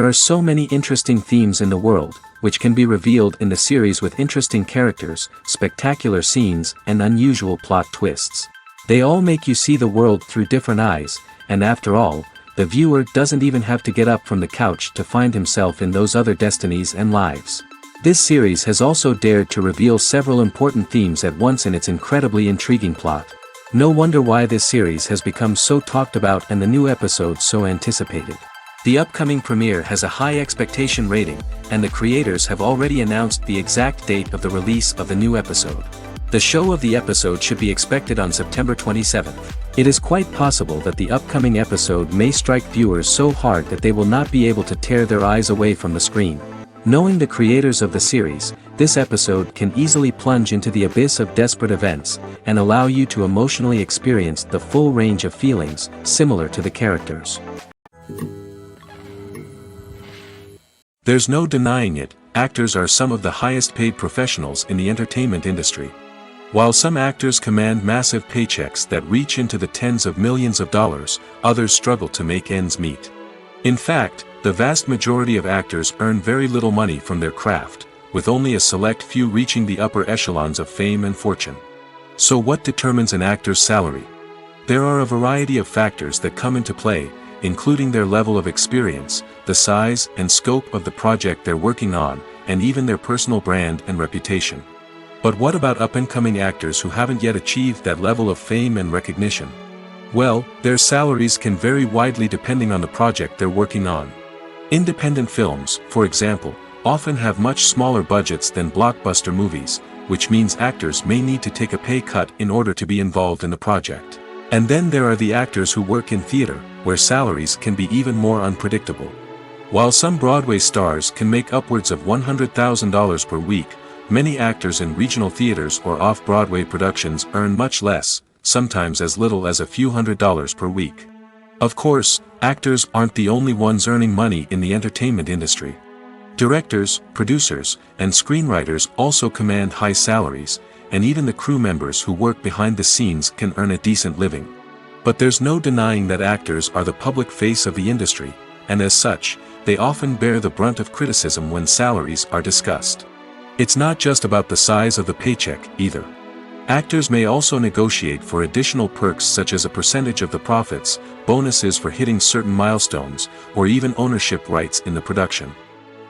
There are so many interesting themes in the world, which can be revealed in the series with interesting characters, spectacular scenes, and unusual plot twists. They all make you see the world through different eyes, and after all, the viewer doesn't even have to get up from the couch to find himself in those other destinies and lives. This series has also dared to reveal several important themes at once in its incredibly intriguing plot. No wonder why this series has become so talked about and the new episodes so anticipated. The upcoming premiere has a high expectation rating, and the creators have already announced the exact date of the release of the new episode. The show of the episode should be expected on September 27th. It is quite possible that the upcoming episode may strike viewers so hard that they will not be able to tear their eyes away from the screen. Knowing the creators of the series, this episode can easily plunge into the abyss of desperate events, and allow you to emotionally experience the full range of feelings, similar to the characters. There's no denying it, actors are some of the highest paid professionals in the entertainment industry. While some actors command massive paychecks that reach into the tens of millions of dollars, others struggle to make ends meet. In fact, the vast majority of actors earn very little money from their craft, with only a select few reaching the upper echelons of fame and fortune. So what determines an actor's salary? There are a variety of factors that come into play, including their level of experience, the size and scope of the project they're working on, and even their personal brand and reputation. But what about up-and-coming actors who haven't yet achieved that level of fame and recognition? Well, their salaries can vary widely depending on the project they're working on. Independent films, for example, often have much smaller budgets than blockbuster movies, which means actors may need to take a pay cut in order to be involved in the project. And then there are the actors who work in theater, where salaries can be even more unpredictable. While some Broadway stars can make upwards of $100,000 per week, many actors in regional theaters or off-Broadway productions earn much less, sometimes as little as a few $100s per week. Of course, actors aren't the only ones earning money in the entertainment industry. Directors, producers, and screenwriters also command high salaries, and even the crew members who work behind the scenes can earn a decent living. But there's no denying that actors are the public face of the industry, and as such, they often bear the brunt of criticism when salaries are discussed. It's not just about the size of the paycheck, either. Actors may also negotiate for additional perks such as a percentage of the profits, bonuses for hitting certain milestones, or even ownership rights in the production.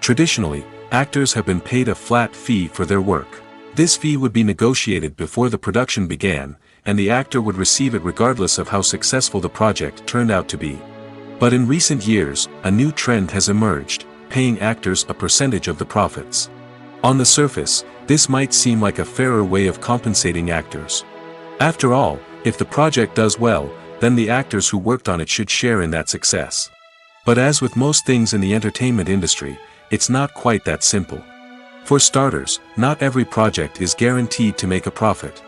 Traditionally, actors have been paid a flat fee for their work. This fee would be negotiated before the production began, and the actor would receive it regardless of how successful the project turned out to be. But in recent years, a new trend has emerged, paying actors a percentage of the profits. On the surface, this might seem like a fairer way of compensating actors. After all, if the project does well, then the actors who worked on it should share in that success. But as with most things in the entertainment industry, it's not quite that simple. For starters, not every project is guaranteed to make a profit.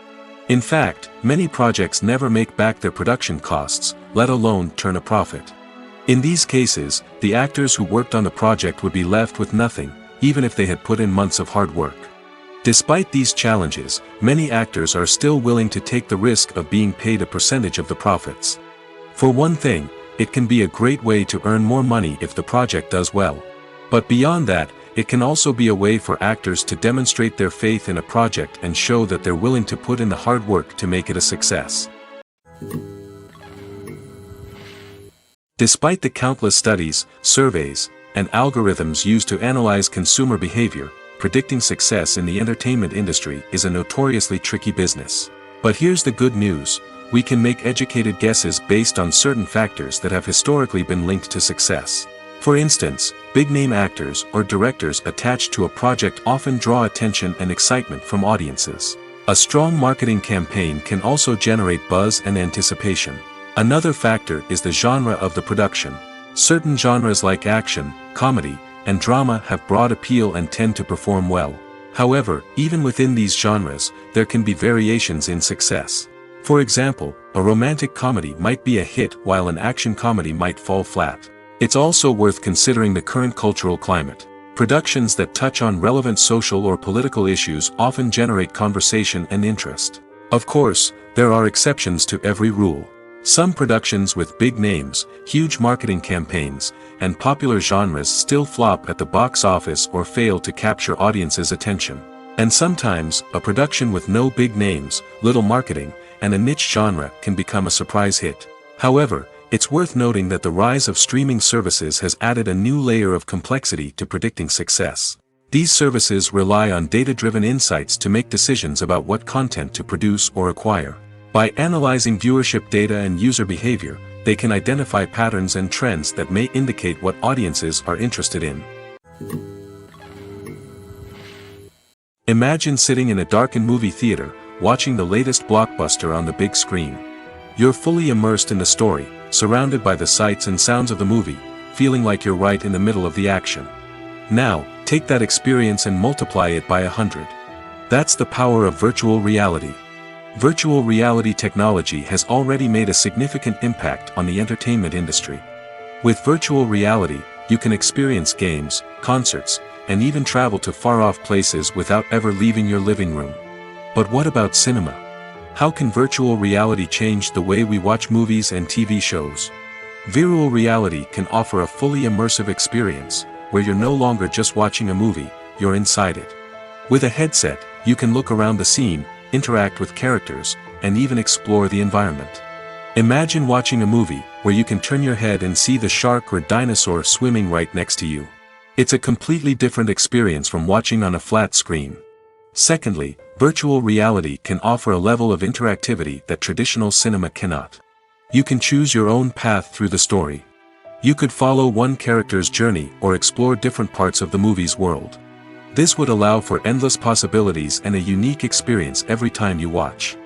In fact, many projects never make back their production costs, let alone turn a profit. In these cases, the actors who worked on the project would be left with nothing, even if they had put in months of hard work. Despite these challenges, many actors are still willing to take the risk of being paid a percentage of the profits. For one thing, it can be a great way to earn more money if the project does well. But beyond that, it can also be a way for actors to demonstrate their faith in a project and show that they're willing to put in the hard work to make it a success. Despite the countless studies, surveys, and algorithms used to analyze consumer behavior, predicting success in the entertainment industry is a notoriously tricky business. But here's the good news: we can make educated guesses based on certain factors that have historically been linked to success. For instance, big-name actors or directors attached to a project often draw attention and excitement from audiences. A strong marketing campaign can also generate buzz and anticipation. Another factor is the genre of the production. Certain genres like action, comedy, and drama have broad appeal and tend to perform well. However, even within these genres, there can be variations in success. For example, a romantic comedy might be a hit while an action comedy might fall flat. It's also worth considering the current cultural climate. Productions that touch on relevant social or political issues often generate conversation and interest. Of course, there are exceptions to every rule. Some productions with big names, huge marketing campaigns, and popular genres still flop at the box office or fail to capture audiences' attention. And sometimes, a production with no big names, little marketing, and a niche genre can become a surprise hit. However, it's worth noting that the rise of streaming services has added a new layer of complexity to predicting success. These services rely on data-driven insights to make decisions about what content to produce or acquire. By analyzing viewership data and user behavior, they can identify patterns and trends that may indicate what audiences are interested in. Imagine sitting in a darkened movie theater, watching the latest blockbuster on the big screen. You're fully immersed in the story, surrounded by the sights and sounds of the movie, feeling like you're right in the middle of the action. Now, take that experience and multiply it by 100. That's the power of virtual reality. Virtual reality technology has already made a significant impact on the entertainment industry. With virtual reality, you can experience games, concerts, and even travel to far-off places without ever leaving your living room. But what about cinema? How can virtual reality change the way we watch movies and TV shows? Virtual reality can offer a fully immersive experience, where you're no longer just watching a movie, you're inside it. With a headset, you can look around the scene, interact with characters, and even explore the environment. Imagine watching a movie, where you can turn your head and see the shark or dinosaur swimming right next to you. It's a completely different experience from watching on a flat screen. Secondly, virtual reality can offer a level of interactivity that traditional cinema cannot. You can choose your own path through the story. You could follow one character's journey or explore different parts of the movie's world. This would allow for endless possibilities and a unique experience every time you watch.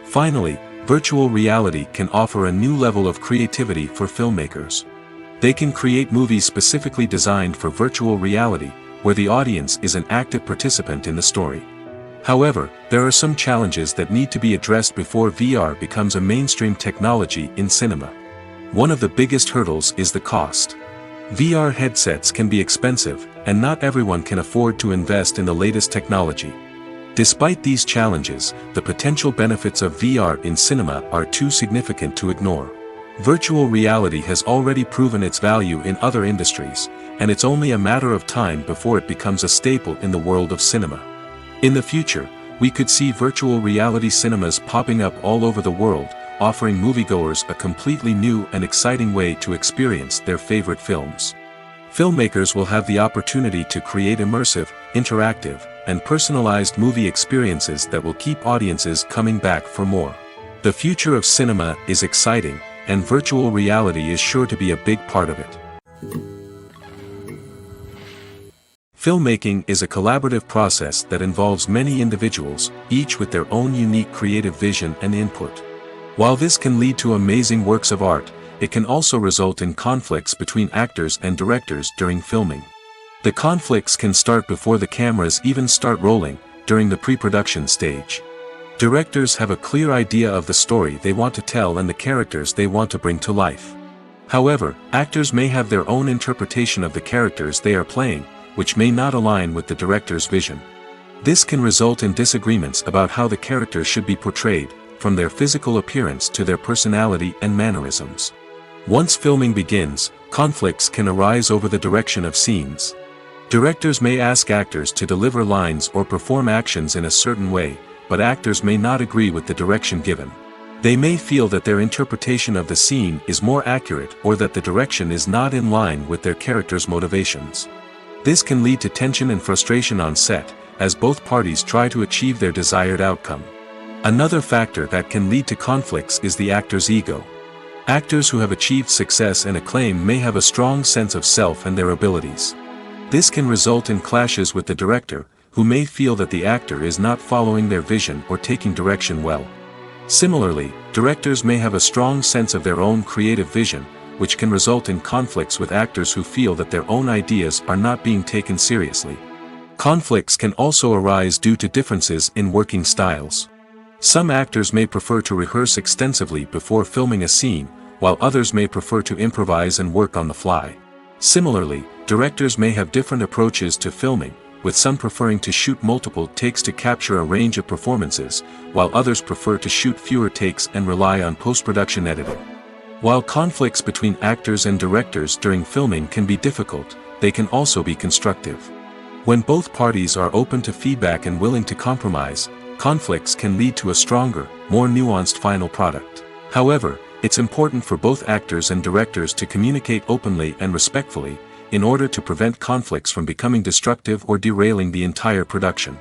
Finally, virtual reality can offer a new level of creativity for filmmakers. They can create movies specifically designed for virtual reality, where the audience is an active participant in the story. However, there are some challenges that need to be addressed before VR becomes a mainstream technology in cinema. One of the biggest hurdles is the cost. VR headsets can be expensive, and not everyone can afford to invest in the latest technology. Despite these challenges, the potential benefits of VR in cinema are too significant to ignore. Virtual reality has already proven its value in other industries, and it's only a matter of time before it becomes a staple in the world of cinema. In the future, we could see virtual reality cinemas popping up all over the world, offering moviegoers a completely new and exciting way to experience their favorite films. Filmmakers will have the opportunity to create immersive, interactive, and personalized movie experiences that will keep audiences coming back for more. The future of cinema is exciting, and virtual reality is sure to be a big part of it. Filmmaking is a collaborative process that involves many individuals, each with their own unique creative vision and input. While this can lead to amazing works of art, it can also result in conflicts between actors and directors during filming. The conflicts can start before the cameras even start rolling, during the pre-production stage. Directors have a clear idea of the story they want to tell and the characters they want to bring to life. However, actors may have their own interpretation of the characters they are playing, which may not align with the director's vision. This can result in disagreements about how the characters should be portrayed, from their physical appearance to their personality and mannerisms. Once filming begins, conflicts can arise over the direction of scenes. Directors may ask actors to deliver lines or perform actions in a certain way, but actors may not agree with the direction given. They may feel that their interpretation of the scene is more accurate or that the direction is not in line with their character's motivations. This can lead to tension and frustration on set, as both parties try to achieve their desired outcome. Another factor that can lead to conflicts is the actor's ego. Actors who have achieved success and acclaim may have a strong sense of self and their abilities. This can result in clashes with the director, who may feel that the actor is not following their vision or taking direction well. Similarly, directors may have a strong sense of their own creative vision, which can result in conflicts with actors who feel that their own ideas are not being taken seriously. Conflicts can also arise due to differences in working styles. Some actors may prefer to rehearse extensively before filming a scene, while others may prefer to improvise and work on the fly. Similarly, directors may have different approaches to filming, with some preferring to shoot multiple takes to capture a range of performances, while others prefer to shoot fewer takes and rely on post-production editing. While conflicts between actors and directors during filming can be difficult, they can also be constructive. When both parties are open to feedback and willing to compromise, conflicts can lead to a stronger, more nuanced final product. However, it's important for both actors and directors to communicate openly and respectfully, in order to prevent conflicts from becoming destructive or derailing the entire production.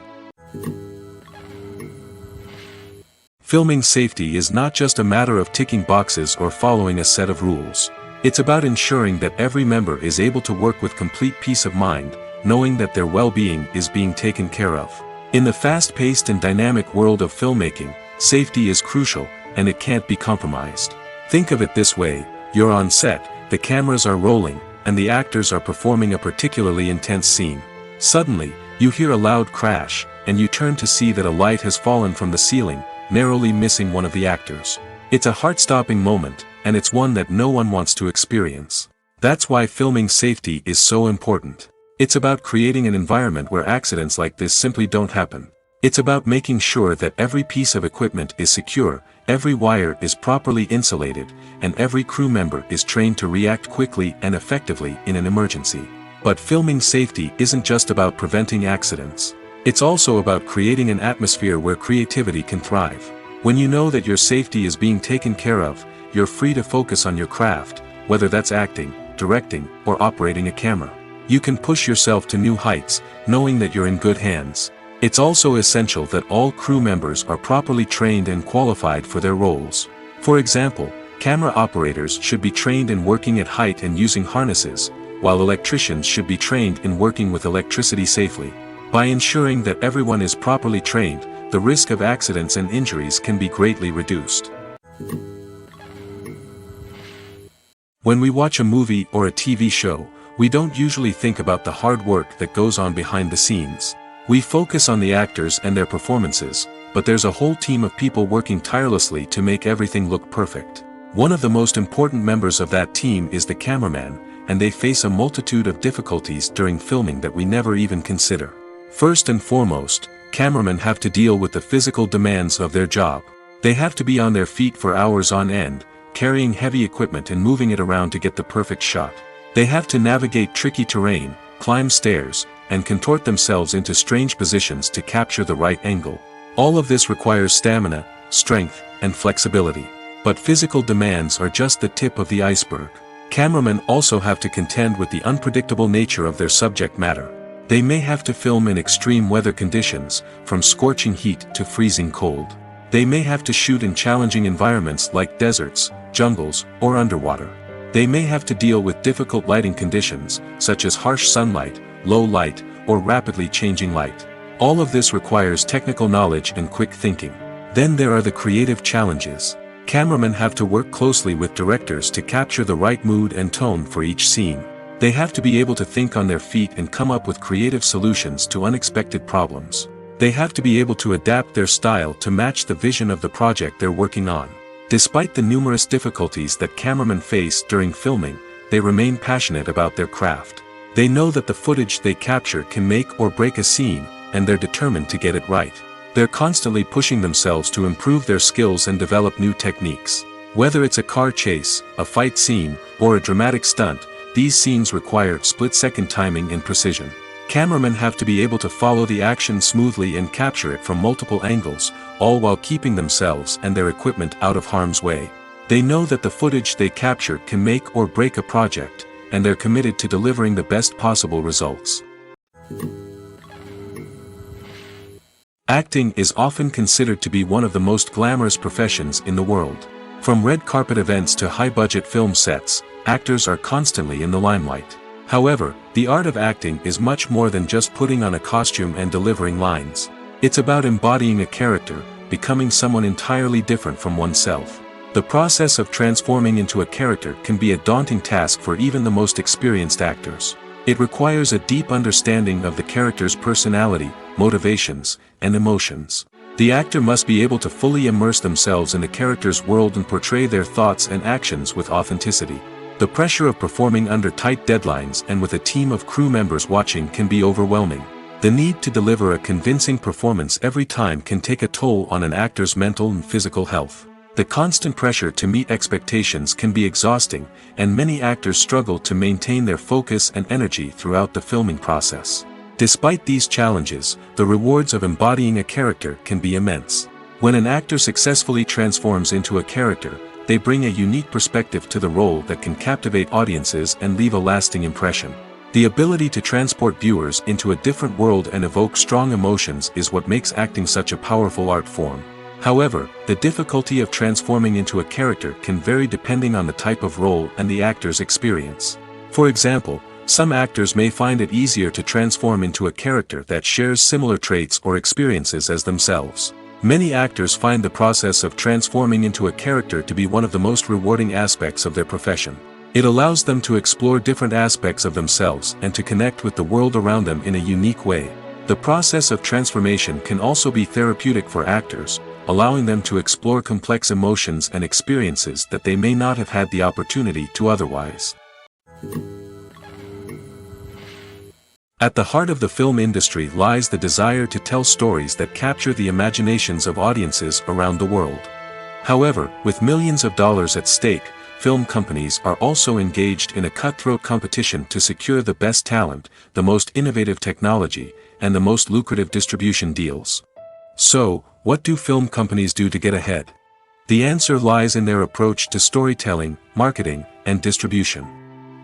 Filming safety is not just a matter of ticking boxes or following a set of rules. It's about ensuring that every member is able to work with complete peace of mind, knowing that their well-being is being taken care of. In the fast-paced and dynamic world of filmmaking, safety is crucial, and it can't be compromised. Think of it this way: you're on set, the cameras are rolling, and the actors are performing a particularly intense scene. Suddenly, you hear a loud crash, and you turn to see that a light has fallen from the ceiling, narrowly missing one of the actors. It's a heart-stopping moment, and it's one that no one wants to experience. That's why filming safety is so important. It's about creating an environment where accidents like this simply don't happen. It's about making sure that every piece of equipment is secure, every wire is properly insulated, and every crew member is trained to react quickly and effectively in an emergency. But filming safety isn't just about preventing accidents. It's also about creating an atmosphere where creativity can thrive. When you know that your safety is being taken care of, you're free to focus on your craft, whether that's acting, directing, or operating a camera. You can push yourself to new heights, knowing that you're in good hands. It's also essential that all crew members are properly trained and qualified for their roles. For example, camera operators should be trained in working at height and using harnesses, while electricians should be trained in working with electricity safely. By ensuring that everyone is properly trained, the risk of accidents and injuries can be greatly reduced. When we watch a movie or a TV show, we don't usually think about the hard work that goes on behind the scenes. We focus on the actors and their performances, but there's a whole team of people working tirelessly to make everything look perfect. One of the most important members of that team is the cameraman, and they face a multitude of difficulties during filming that we never even consider. First and foremost, cameramen have to deal with the physical demands of their job. They have to be on their feet for hours on end, carrying heavy equipment and moving it around to get the perfect shot. They have to navigate tricky terrain, climb stairs, and contort themselves into strange positions to capture the right angle. All of this requires stamina, strength, and flexibility. But physical demands are just the tip of the iceberg. Cameramen also have to contend with the unpredictable nature of their subject matter. They may have to film in extreme weather conditions, from scorching heat to freezing cold. They may have to shoot in challenging environments like deserts, jungles, or underwater. They may have to deal with difficult lighting conditions, such as harsh sunlight, low light, or rapidly changing light. All of this requires technical knowledge and quick thinking. Then there are the creative challenges. Cameramen have to work closely with directors to capture the right mood and tone for each scene. They have to be able to think on their feet and come up with creative solutions to unexpected problems. They have to be able to adapt their style to match the vision of the project they're working on. Despite the numerous difficulties that cameramen face during filming, they remain passionate about their craft. They know that the footage they capture can make or break a scene, and they're determined to get it right. They're constantly pushing themselves to improve their skills and develop new techniques. Whether it's a car chase, a fight scene, or a dramatic stunt, these scenes require split-second timing and precision. Cameramen have to be able to follow the action smoothly and capture it from multiple angles, all while keeping themselves and their equipment out of harm's way. They know that the footage they capture can make or break a project, and they're committed to delivering the best possible results. Acting is often considered to be one of the most glamorous professions in the world. From red carpet events to high-budget film sets, actors are constantly in the limelight. However, the art of acting is much more than just putting on a costume and delivering lines. It's about embodying a character, becoming someone entirely different from oneself. The process of transforming into a character can be a daunting task for even the most experienced actors. It requires a deep understanding of the character's personality, motivations, and emotions. The actor must be able to fully immerse themselves in the character's world and portray their thoughts and actions with authenticity. The pressure of performing under tight deadlines and with a team of crew members watching can be overwhelming. The need to deliver a convincing performance every time can take a toll on an actor's mental and physical health. The constant pressure to meet expectations can be exhausting, and many actors struggle to maintain their focus and energy throughout the filming process. Despite these challenges, the rewards of embodying a character can be immense. When an actor successfully transforms into a character, they bring a unique perspective to the role that can captivate audiences and leave a lasting impression. The ability to transport viewers into a different world and evoke strong emotions is what makes acting such a powerful art form. However, the difficulty of transforming into a character can vary depending on the type of role and the actor's experience. For example, some actors may find it easier to transform into a character that shares similar traits or experiences as themselves. Many actors find the process of transforming into a character to be one of the most rewarding aspects of their profession. It allows them to explore different aspects of themselves and to connect with the world around them in a unique way. The process of transformation can also be therapeutic for actors, allowing them to explore complex emotions and experiences that they may not have had the opportunity to otherwise. At the heart of the film industry lies the desire to tell stories that capture the imaginations of audiences around the world. However, with millions of dollars at stake, film companies are also engaged in a cutthroat competition to secure the best talent, the most innovative technology, and the most lucrative distribution deals. So, what do film companies do to get ahead? The answer lies in their approach to storytelling, marketing, and distribution.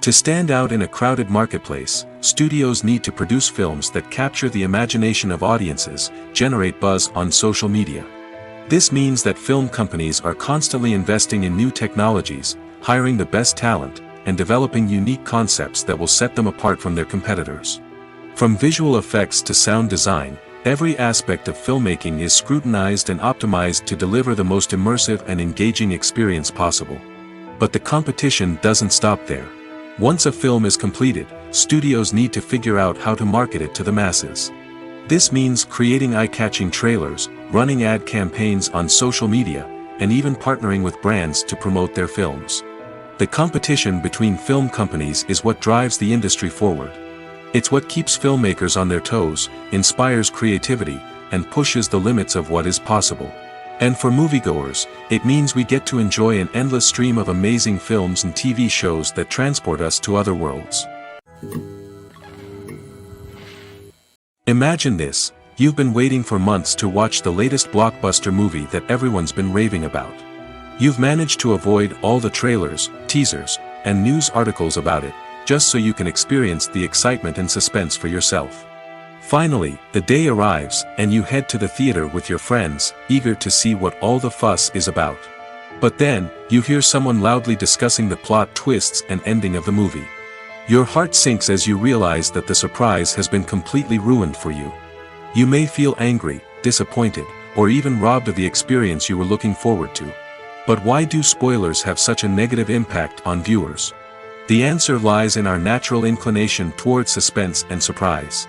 To stand out in a crowded marketplace, studios need to produce films that capture the imagination of audiences, generate buzz on social media. This means that film companies are constantly investing in new technologies, hiring the best talent, and developing unique concepts that will set them apart from their competitors. From visual effects to sound design, every aspect of filmmaking is scrutinized and optimized to deliver the most immersive and engaging experience possible. But the competition doesn't stop there. Once a film is completed, studios need to figure out how to market it to the masses. This means creating eye-catching trailers, running ad campaigns on social media, and even partnering with brands to promote their films. The competition between film companies is what drives the industry forward. It's what keeps filmmakers on their toes, inspires creativity, and pushes the limits of what is possible. And for moviegoers, it means we get to enjoy an endless stream of amazing films and TV shows that transport us to other worlds. Imagine this: you've been waiting for months to watch the latest blockbuster movie that everyone's been raving about. You've managed to avoid all the trailers, teasers, and news articles about it, just so you can experience the excitement and suspense for yourself. Finally, the day arrives, and you head to the theater with your friends, eager to see what all the fuss is about. But then, you hear someone loudly discussing the plot twists and ending of the movie. Your heart sinks as you realize that the surprise has been completely ruined for you. You may feel angry, disappointed, or even robbed of the experience you were looking forward to. But why do spoilers have such a negative impact on viewers? The answer lies in our natural inclination towards suspense and surprise.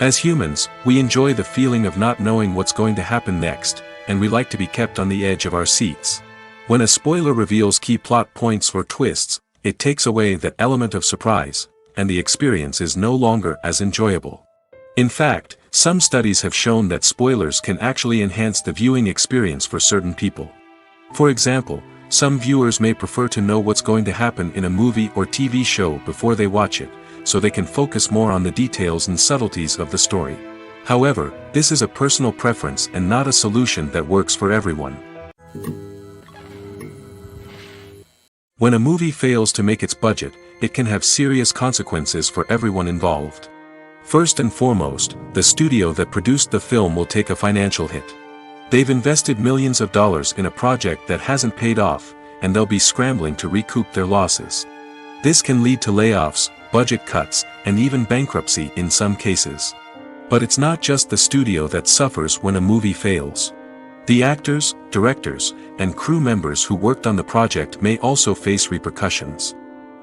As humans, we enjoy the feeling of not knowing what's going to happen next, and we like to be kept on the edge of our seats. When a spoiler reveals key plot points or twists, it takes away that element of surprise, and the experience is no longer as enjoyable. In fact, some studies have shown that spoilers can actually enhance the viewing experience for certain people. For example, some viewers may prefer to know what's going to happen in a movie or TV show before they watch it, so they can focus more on the details and subtleties of the story. However, this is a personal preference and not a solution that works for everyone. When a movie fails to make its budget, it can have serious consequences for everyone involved. First and foremost, the studio that produced the film will take a financial hit. They've invested millions of dollars in a project that hasn't paid off, and they'll be scrambling to recoup their losses. This can lead to layoffs, budget cuts, and even bankruptcy in some cases. But it's not just the studio that suffers when a movie fails. The actors, directors, and crew members who worked on the project may also face repercussions.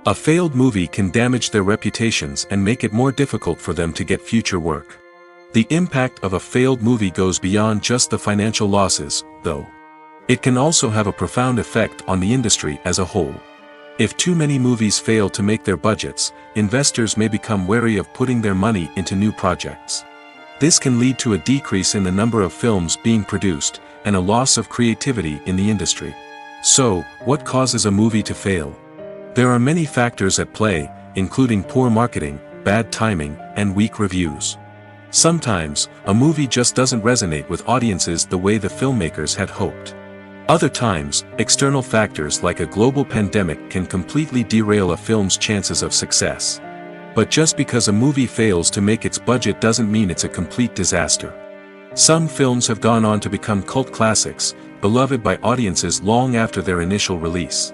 A failed movie can damage their reputations and make it more difficult for them to get future work. The impact of a failed movie goes beyond just the financial losses, though. It can also have a profound effect on the industry as a whole. If too many movies fail to make their budgets, investors may become wary of putting their money into new projects. This can lead to a decrease in the number of films being produced, and a loss of creativity in the industry. So, what causes a movie to fail? There are many factors at play, including poor marketing, bad timing, and weak reviews. Sometimes, a movie just doesn't resonate with audiences the way the filmmakers had hoped. Other times, external factors like a global pandemic can completely derail a film's chances of success. But just because a movie fails to make its budget doesn't mean it's a complete disaster. Some films have gone on to become cult classics, beloved by audiences long after their initial release.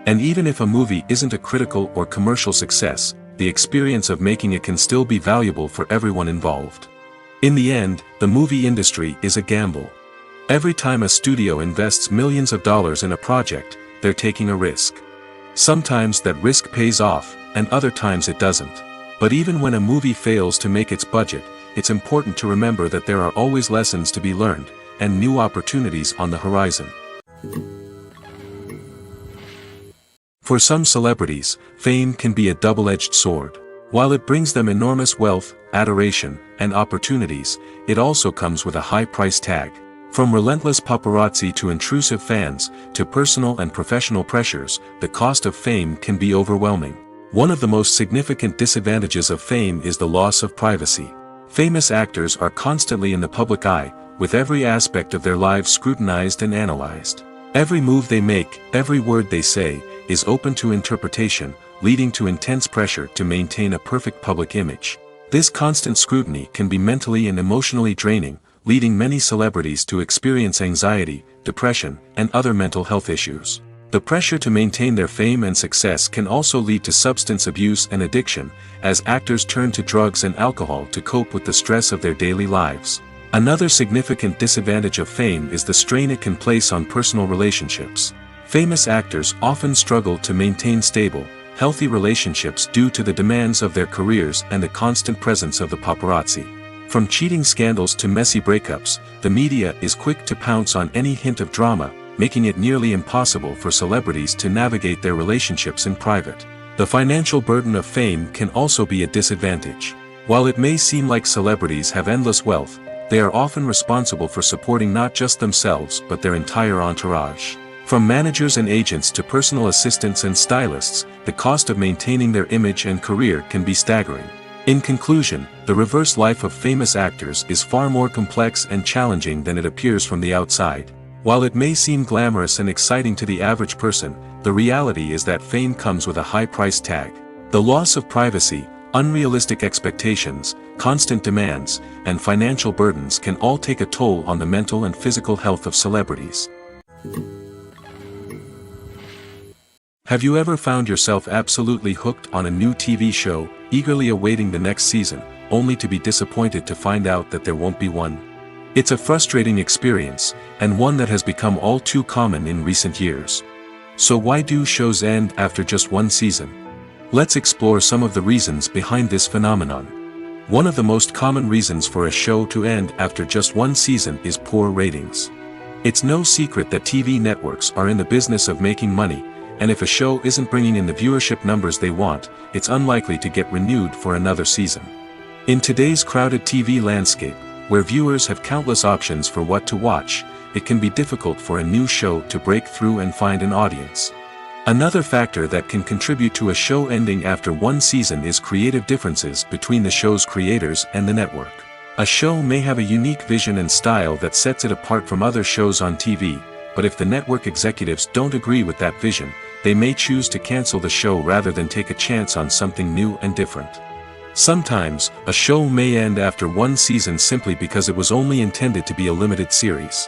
And even if a movie isn't a critical or commercial success, the experience of making it can still be valuable for everyone involved. In the end, the movie industry is a gamble. Every time a studio invests millions of dollars in a project, they're taking a risk. Sometimes that risk pays off, and other times it doesn't. But even when a movie fails to make its budget, it's important to remember that there are always lessons to be learned, and new opportunities on the horizon. For some celebrities, fame can be a double-edged sword. While it brings them enormous wealth, adoration, and opportunities, it also comes with a high price tag. From relentless paparazzi to intrusive fans, to personal and professional pressures, the cost of fame can be overwhelming. One of the most significant disadvantages of fame is the loss of privacy. Famous actors are constantly in the public eye, with every aspect of their lives scrutinized and analyzed. Every move they make, every word they say, is open to interpretation, leading to intense pressure to maintain a perfect public image. This constant scrutiny can be mentally and emotionally draining, leading many celebrities to experience anxiety, depression, and other mental health issues. The pressure to maintain their fame and success can also lead to substance abuse and addiction, as actors turn to drugs and alcohol to cope with the stress of their daily lives. Another significant disadvantage of fame is the strain it can place on personal relationships. Famous actors often struggle to maintain stable, healthy relationships due to the demands of their careers and the constant presence of the paparazzi. From cheating scandals to messy breakups, the media is quick to pounce on any hint of drama, making it nearly impossible for celebrities to navigate their relationships in private. The financial burden of fame can also be a disadvantage. While it may seem like celebrities have endless wealth, they are often responsible for supporting not just themselves but their entire entourage. From managers and agents to personal assistants and stylists, the cost of maintaining their image and career can be staggering. In conclusion, the reverse life of famous actors is far more complex and challenging than it appears from the outside. While it may seem glamorous and exciting to the average person, the reality is that fame comes with a high price tag. The loss of privacy, unrealistic expectations, constant demands, and financial burdens can all take a toll on the mental and physical health of celebrities. Have you ever found yourself absolutely hooked on a new TV show, eagerly awaiting the next season, only to be disappointed to find out that there won't be one? It's a frustrating experience, and one that has become all too common in recent years. So why do shows end after just one season? Let's explore some of the reasons behind this phenomenon. One of the most common reasons for a show to end after just one season is poor ratings. It's no secret that TV networks are in the business of making money, and if a show isn't bringing in the viewership numbers they want, it's unlikely to get renewed for another season. In today's crowded TV landscape, where viewers have countless options for what to watch, it can be difficult for a new show to break through and find an audience. Another factor that can contribute to a show ending after one season is creative differences between the show's creators and the network. A show may have a unique vision and style that sets it apart from other shows on TV, but if the network executives don't agree with that vision, they may choose to cancel the show rather than take a chance on something new and different. Sometimes, a show may end after one season simply because it was only intended to be a limited series.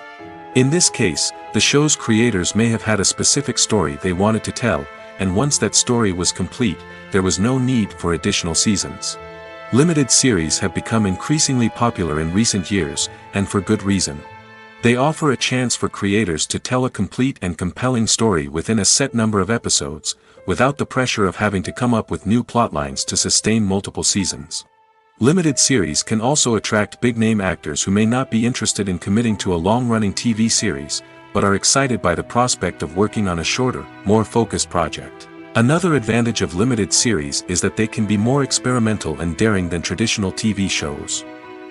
In this case, the show's creators may have had a specific story they wanted to tell, and once that story was complete, there was no need for additional seasons. Limited series have become increasingly popular in recent years, and for good reason. They offer a chance for creators to tell a complete and compelling story within a set number of episodes, without the pressure of having to come up with new plotlines to sustain multiple seasons. Limited series can also attract big-name actors who may not be interested in committing to a long-running TV series, but are excited by the prospect of working on a shorter, more focused project. Another advantage of limited series is that they can be more experimental and daring than traditional TV shows.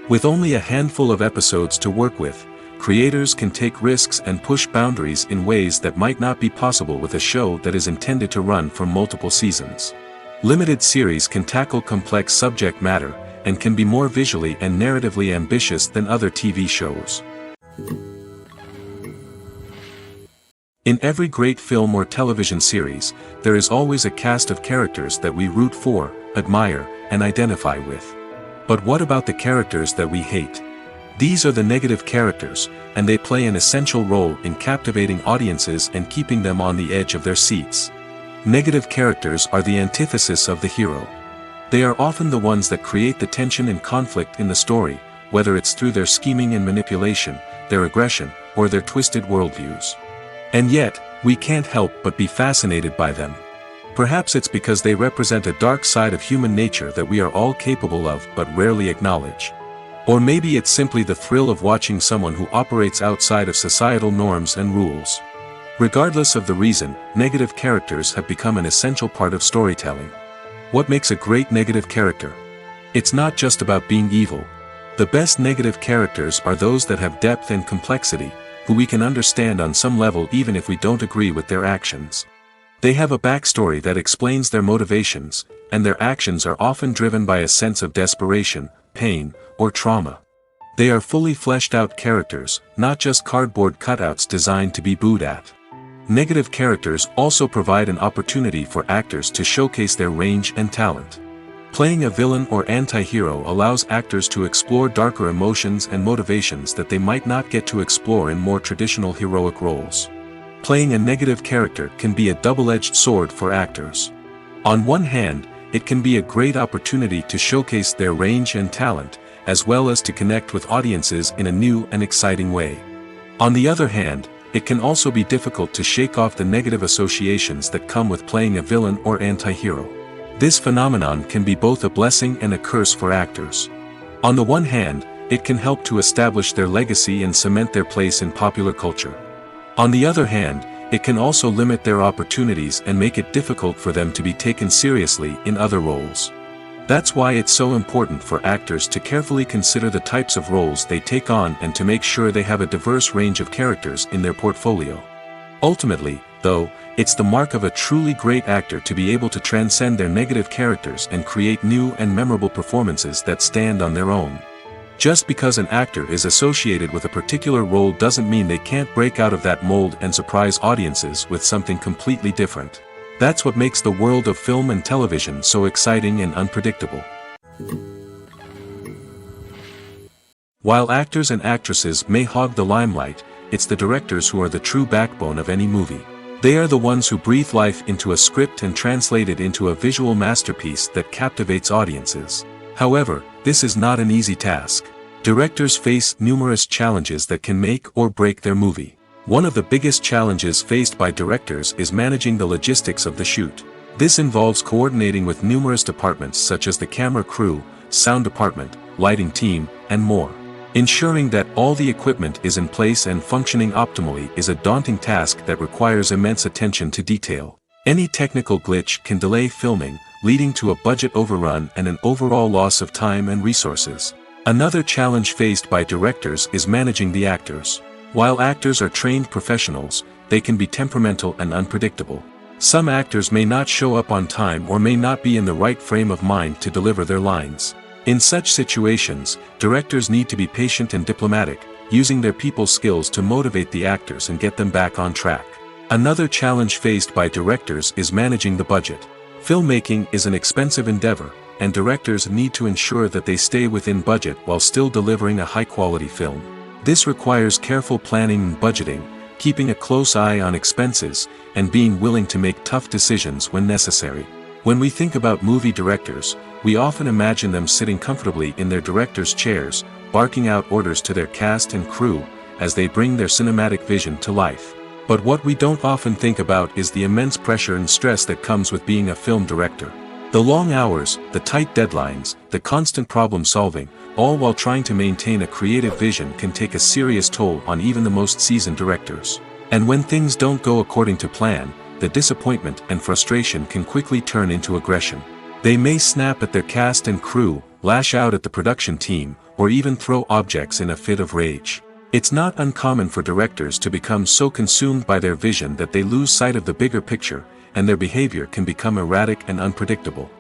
With only a handful of episodes to work with, creators can take risks and push boundaries in ways that might not be possible with a show that is intended to run for multiple seasons. Limited series can tackle complex subject matter, and can be more visually and narratively ambitious than other TV shows. In every great film or television series, there is always a cast of characters that we root for, admire, and identify with. But what about the characters that we hate? These are the negative characters, and they play an essential role in captivating audiences and keeping them on the edge of their seats. Negative characters are the antithesis of the hero. They are often the ones that create the tension and conflict in the story, whether it's through their scheming and manipulation, their aggression, or their twisted worldviews. And yet, we can't help but be fascinated by them. Perhaps it's because they represent a dark side of human nature that we are all capable of but rarely acknowledge. Or maybe it's simply the thrill of watching someone who operates outside of societal norms and rules. Regardless of the reason, negative characters have become an essential part of storytelling. What makes a great negative character? It's not just about being evil. The best negative characters are those that have depth and complexity, who we can understand on some level even if we don't agree with their actions. They have a backstory that explains their motivations, and their actions are often driven by a sense of desperation, pain, or trauma. They are fully fleshed out characters, not just cardboard cutouts designed to be booed at. Negative characters also provide an opportunity for actors to showcase their range and talent. Playing a villain or anti-hero allows actors to explore darker emotions and motivations that they might not get to explore in more traditional heroic roles. Playing a negative character can be a double-edged sword for actors. On one hand, it can be a great opportunity to showcase their range and talent, as well as to connect with audiences in a new and exciting way. On the other hand, it can also be difficult to shake off the negative associations that come with playing a villain or anti-hero. This phenomenon can be both a blessing and a curse for actors. On the one hand, it can help to establish their legacy and cement their place in popular culture. On the other hand, it can also limit their opportunities and make it difficult for them to be taken seriously in other roles. That's why it's so important for actors to carefully consider the types of roles they take on and to make sure they have a diverse range of characters in their portfolio. Ultimately, though, it's the mark of a truly great actor to be able to transcend their negative characters and create new and memorable performances that stand on their own. Just because an actor is associated with a particular role doesn't mean they can't break out of that mold and surprise audiences with something completely different. That's what makes the world of film and television so exciting and unpredictable. While actors and actresses may hog the limelight, it's the directors who are the true backbone of any movie. They are the ones who breathe life into a script and translate it into a visual masterpiece that captivates audiences. However, this is not an easy task. Directors face numerous challenges that can make or break their movie. One of the biggest challenges faced by directors is managing the logistics of the shoot. This involves coordinating with numerous departments such as the camera crew, sound department, lighting team, and more. Ensuring that all the equipment is in place and functioning optimally is a daunting task that requires immense attention to detail. Any technical glitch can delay filming, leading to a budget overrun and an overall loss of time and resources. Another challenge faced by directors is managing the actors. While actors are trained professionals, they can be temperamental and unpredictable. Some actors may not show up on time or may not be in the right frame of mind to deliver their lines. In such situations, directors need to be patient and diplomatic, using their people skills to motivate the actors and get them back on track. Another challenge faced by directors is managing the budget. Filmmaking is an expensive endeavor, and directors need to ensure that they stay within budget while still delivering a high-quality film. This requires careful planning and budgeting, keeping a close eye on expenses, and being willing to make tough decisions when necessary. When we think about movie directors, we often imagine them sitting comfortably in their director's chairs, barking out orders to their cast and crew, as they bring their cinematic vision to life. But what we don't often think about is the immense pressure and stress that comes with being a film director. The long hours, the tight deadlines, the constant problem solving, all while trying to maintain a creative vision can take a serious toll on even the most seasoned directors. And when things don't go according to plan, the disappointment and frustration can quickly turn into aggression. They may snap at their cast and crew, lash out at the production team, or even throw objects in a fit of rage. It's not uncommon for directors to become so consumed by their vision that they lose sight of the bigger picture, and their behavior can become erratic and unpredictable.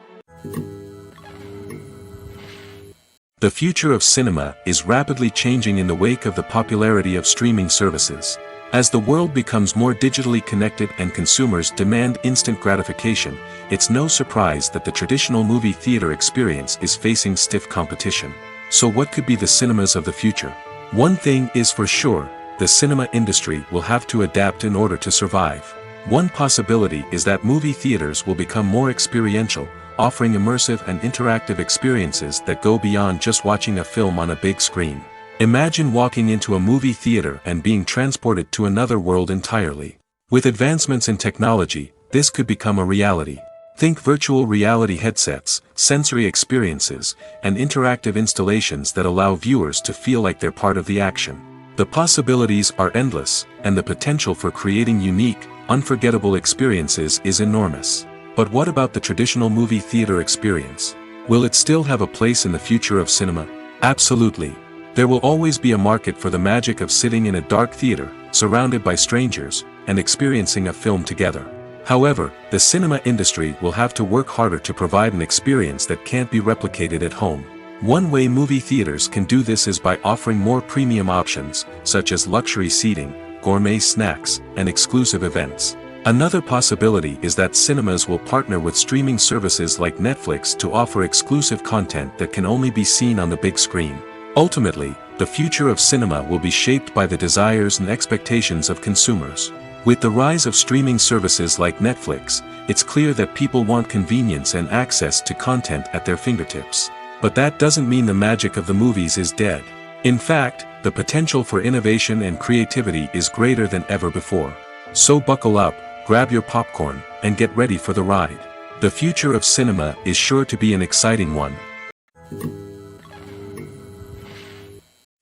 The future of cinema is rapidly changing in the wake of the popularity of streaming services. As the world becomes more digitally connected and consumers demand instant gratification, it's no surprise that the traditional movie theater experience is facing stiff competition. So what could be the cinemas of the future? One thing is for sure, the cinema industry will have to adapt in order to survive. One possibility is that movie theaters will become more experiential, offering immersive and interactive experiences that go beyond just watching a film on a big screen. Imagine walking into a movie theater and being transported to another world entirely. With advancements in technology, this could become a reality. Think virtual reality headsets, sensory experiences, and interactive installations that allow viewers to feel like they're part of the action. The possibilities are endless, and the potential for creating unique, unforgettable experiences is enormous. But what about the traditional movie theater experience? Will it still have a place in the future of cinema? Absolutely. There will always be a market for the magic of sitting in a dark theater, surrounded by strangers, and experiencing a film together. However, the cinema industry will have to work harder to provide an experience that can't be replicated at home. One way movie theaters can do this is by offering more premium options, such as luxury seating, gourmet snacks, and exclusive events. Another possibility is that cinemas will partner with streaming services like Netflix to offer exclusive content that can only be seen on the big screen. Ultimately, the future of cinema will be shaped by the desires and expectations of consumers. With the rise of streaming services like Netflix, it's clear that people want convenience and access to content at their fingertips. But that doesn't mean the magic of the movies is dead. In fact, the potential for innovation and creativity is greater than ever before. So buckle up, grab your popcorn, and get ready for the ride. The future of cinema is sure to be an exciting one.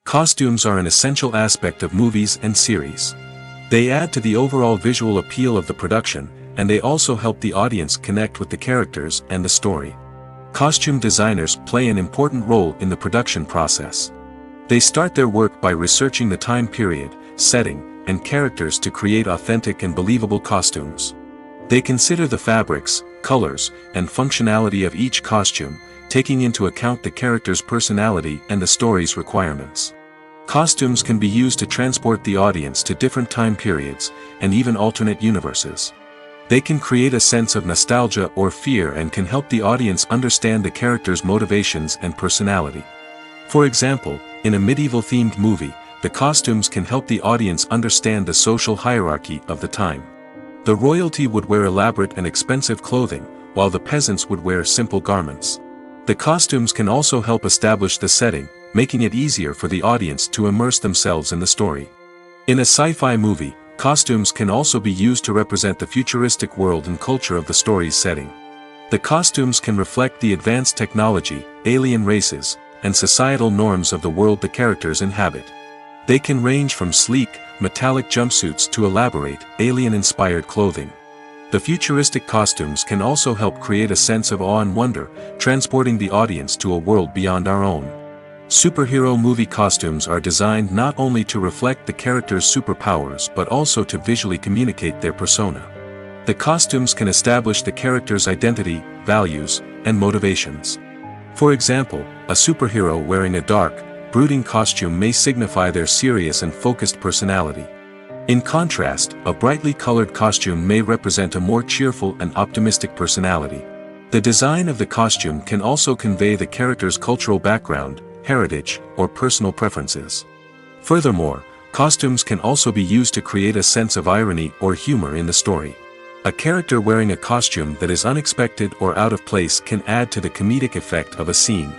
Costumes are an essential aspect of movies and series. They add to the overall visual appeal of the production, and they also help the audience connect with the characters and the story. Costume designers play an important role in the production process. They start their work by researching the time period, setting, and characters to create authentic and believable costumes. They consider the fabrics, colors, and functionality of each costume, taking into account the character's personality and the story's requirements. Costumes can be used to transport the audience to different time periods, and even alternate universes. They can create a sense of nostalgia or fear and can help the audience understand the character's motivations and personality. For example, in a medieval-themed movie, the costumes can help the audience understand the social hierarchy of the time. The royalty would wear elaborate and expensive clothing, while the peasants would wear simple garments. The costumes can also help establish the setting, making it easier for the audience to immerse themselves in the story. In a sci-fi movie, costumes can also be used to represent the futuristic world and culture of the story's setting. The costumes can reflect the advanced technology, alien races, and societal norms of the world the characters inhabit. They can range from sleek, metallic jumpsuits to elaborate, alien-inspired clothing. The futuristic costumes can also help create a sense of awe and wonder, transporting the audience to a world beyond our own. Superhero movie costumes are designed not only to reflect the character's superpowers but also to visually communicate their persona. The costumes can establish the character's identity, values, and motivations. For example, a superhero wearing a dark, brooding costume may signify their serious and focused personality. In contrast, a brightly colored costume may represent a more cheerful and optimistic personality. The design of the costume can also convey the character's cultural background, heritage, or personal preferences. Furthermore, costumes can also be used to create a sense of irony or humor in the story. A character wearing a costume that is unexpected or out of place can add to the comedic effect of a scene.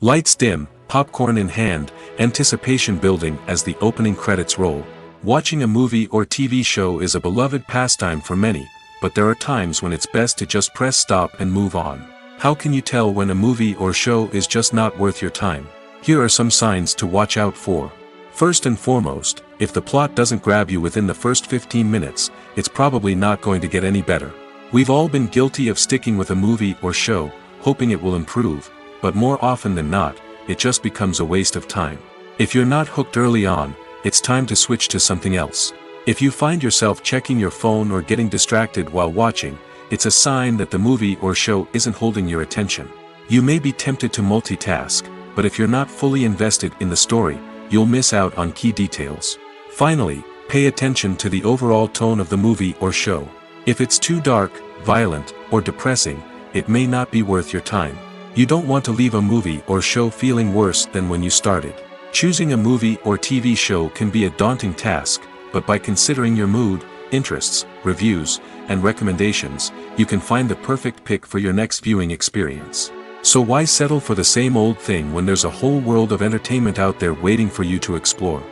Lights dim, popcorn in hand, anticipation building as the opening credits roll. Watching a movie or TV show is a beloved pastime for many, but there are times when it's best to just press stop and move on. How can you tell when a movie or show is just not worth your time? Here are some signs to watch out for. First and foremost, if the plot doesn't grab you within the first 15 minutes, it's probably not going to get any better. We've all been guilty of sticking with a movie or show, hoping it will improve, but more often than not, it just becomes a waste of time. If you're not hooked early on, it's time to switch to something else. If you find yourself checking your phone or getting distracted while watching, it's a sign that the movie or show isn't holding your attention. You may be tempted to multitask, but if you're not fully invested in the story, you'll miss out on key details. Finally, pay attention to the overall tone of the movie or show. If it's too dark, violent, or depressing, it may not be worth your time. You don't want to leave a movie or show feeling worse than when you started. Choosing a movie or TV show can be a daunting task, but by considering your mood, interests, reviews, and recommendations, you can find the perfect pick for your next viewing experience. So why settle for the same old thing when there's a whole world of entertainment out there waiting for you to explore?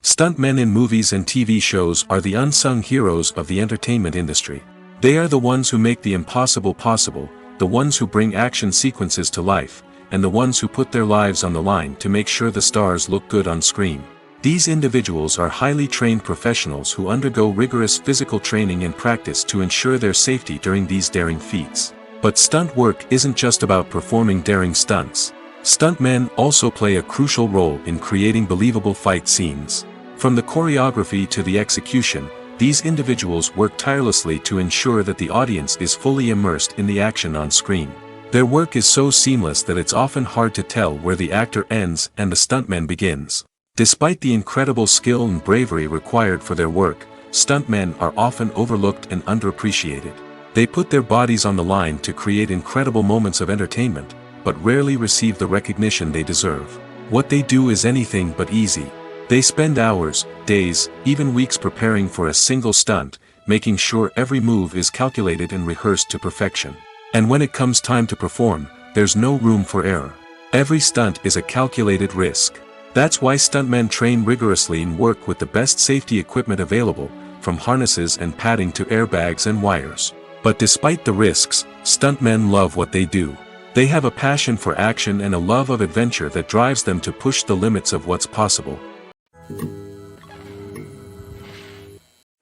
Stuntmen in movies and TV shows are the unsung heroes of the entertainment industry. They are the ones who make the impossible possible, the ones who bring action sequences to life, and the ones who put their lives on the line to make sure the stars look good on screen. These individuals are highly trained professionals who undergo rigorous physical training and practice to ensure their safety during these daring feats. But stunt work isn't just about performing daring stunts. Stuntmen also play a crucial role in creating believable fight scenes. From the choreography to the execution, these individuals work tirelessly to ensure that the audience is fully immersed in the action on screen. Their work is so seamless that it's often hard to tell where the actor ends and the stuntman begins. Despite the incredible skill and bravery required for their work, stuntmen are often overlooked and underappreciated. They put their bodies on the line to create incredible moments of entertainment, but rarely receive the recognition they deserve. What they do is anything but easy. They spend hours, days, even weeks preparing for a single stunt, making sure every move is calculated and rehearsed to perfection. And when it comes time to perform, there's no room for error. Every stunt is a calculated risk. That's why stuntmen train rigorously and work with the best safety equipment available, from harnesses and padding to airbags and wires. But despite the risks, stuntmen love what they do. They have a passion for action and a love of adventure that drives them to push the limits of what's possible.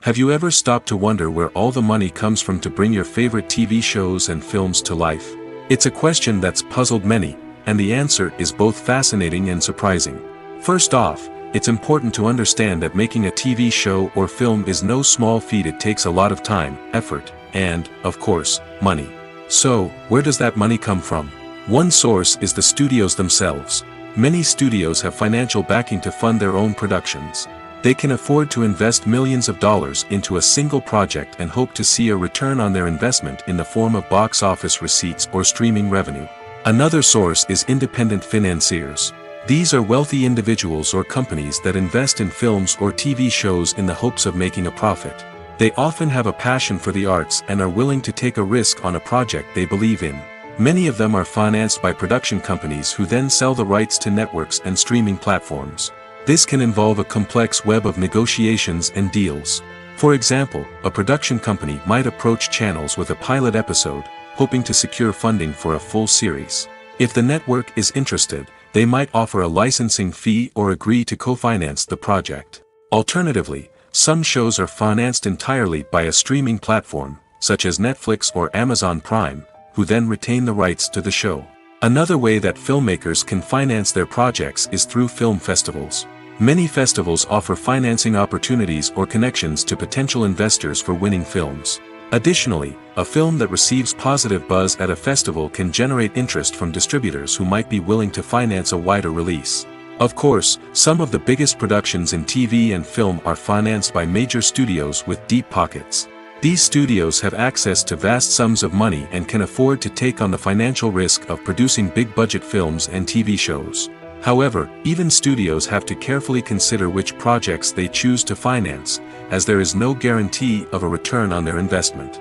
Have you ever stopped to wonder where all the money comes from to bring your favorite TV shows and films to life? It's a question that's puzzled many, and the answer is both fascinating and surprising. First off, it's important to understand that making a TV show or film is no small feat. It takes a lot of time, effort, and, of course, money. So, where does that money come from? One source is the studios themselves. Many studios have financial backing to fund their own productions. They can afford to invest millions of dollars into a single project and hope to see a return on their investment in the form of box office receipts or streaming revenue. Another source is independent financiers. These are wealthy individuals or companies that invest in films or TV shows in the hopes of making a profit. They often have a passion for the arts and are willing to take a risk on a project they believe in. Many of them are financed by production companies who then sell the rights to networks and streaming platforms. This can involve a complex web of negotiations and deals. For example, a production company might approach channels with a pilot episode, hoping to secure funding for a full series. If the network is interested, they might offer a licensing fee or agree to co-finance the project. Alternatively, some shows are financed entirely by a streaming platform, such as Netflix or Amazon Prime, who then retain the rights to the show. Another way that filmmakers can finance their projects is through film festivals. Many festivals offer financing opportunities or connections to potential investors for winning films. Additionally, a film that receives positive buzz at a festival can generate interest from distributors who might be willing to finance a wider release. Of course, some of the biggest productions in TV and film are financed by major studios with deep pockets. These studios have access to vast sums of money and can afford to take on the financial risk of producing big-budget films and TV shows. However, even studios have to carefully consider which projects they choose to finance, as there is no guarantee of a return on their investment.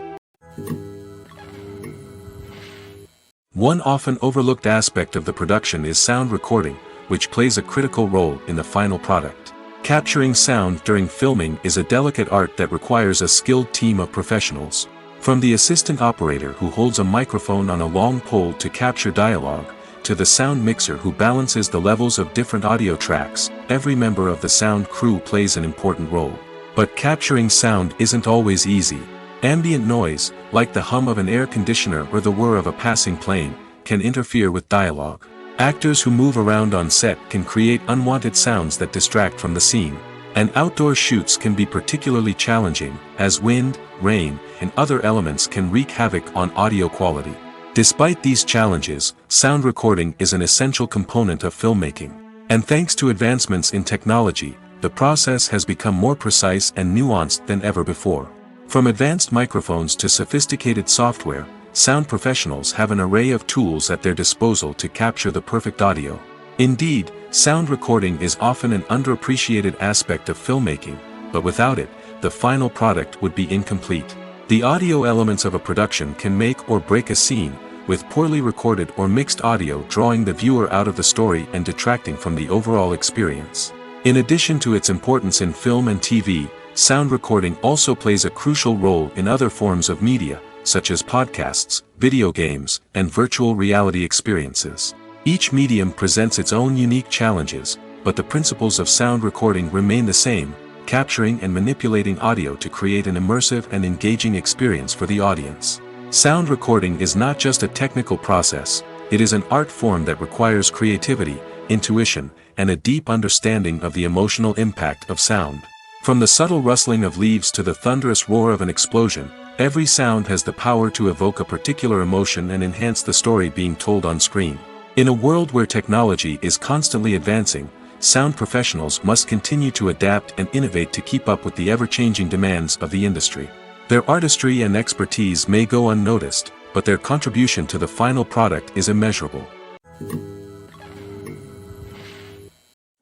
One often overlooked aspect of the production is sound recording, which plays a critical role in the final product. Capturing sound during filming is a delicate art that requires a skilled team of professionals. From the assistant operator who holds a microphone on a long pole to capture dialogue, to the sound mixer who balances the levels of different audio tracks, every member of the sound crew plays an important role. But capturing sound isn't always easy. Ambient noise, like the hum of an air conditioner or the whir of a passing plane, can interfere with dialogue. Actors who move around on set can create unwanted sounds that distract from the scene. And outdoor shoots can be particularly challenging, as wind, rain, and other elements can wreak havoc on audio quality. Despite these challenges, sound recording is an essential component of filmmaking. And thanks to advancements in technology, the process has become more precise and nuanced than ever before. From advanced microphones to sophisticated software, sound professionals have an array of tools at their disposal to capture the perfect audio. Indeed, sound recording is often an underappreciated aspect of filmmaking, but without it, the final product would be incomplete. The audio elements of a production can make or break a scene, with poorly recorded or mixed audio drawing the viewer out of the story and detracting from the overall experience. In addition to its importance in film and TV, sound recording also plays a crucial role in other forms of media, such as podcasts, video games, and virtual reality experiences. Each medium presents its own unique challenges, but the principles of sound recording remain the same, capturing and manipulating audio to create an immersive and engaging experience for the audience. Sound recording is not just a technical process, it is an art form that requires creativity, intuition, and a deep understanding of the emotional impact of sound. From the subtle rustling of leaves to the thunderous roar of an explosion, every sound has the power to evoke a particular emotion and enhance the story being told on screen. In a world where technology is constantly advancing, sound professionals must continue to adapt and innovate to keep up with the ever-changing demands of the industry. Their artistry and expertise may go unnoticed, but their contribution to the final product is immeasurable.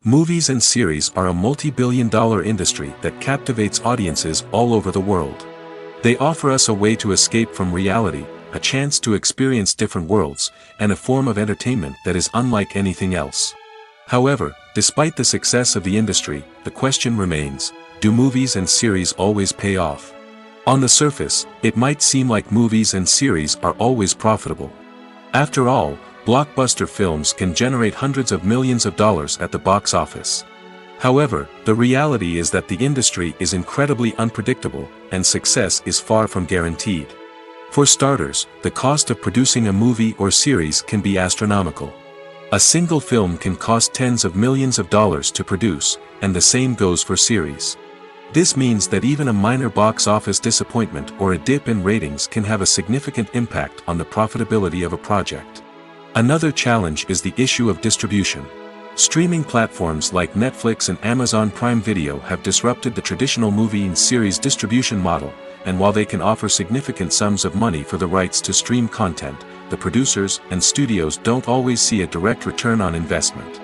Movies and series are a multi-billion-dollar industry that captivates audiences all over the world. They offer us a way to escape from reality, a chance to experience different worlds, and a form of entertainment that is unlike anything else. However, despite the success of the industry, the question remains, do movies and series always pay off? On the surface, it might seem like movies and series are always profitable. After all, blockbuster films can generate hundreds of millions of dollars at the box office. However, the reality is that the industry is incredibly unpredictable, and success is far from guaranteed. For starters, the cost of producing a movie or series can be astronomical. A single film can cost tens of millions of dollars to produce, and the same goes for series. This means that even a minor box office disappointment or a dip in ratings can have a significant impact on the profitability of a project. Another challenge is the issue of distribution. Streaming platforms like Netflix and Amazon Prime Video have disrupted the traditional movie and series distribution model, and while they can offer significant sums of money for the rights to stream content, the producers and studios don't always see a direct return on investment.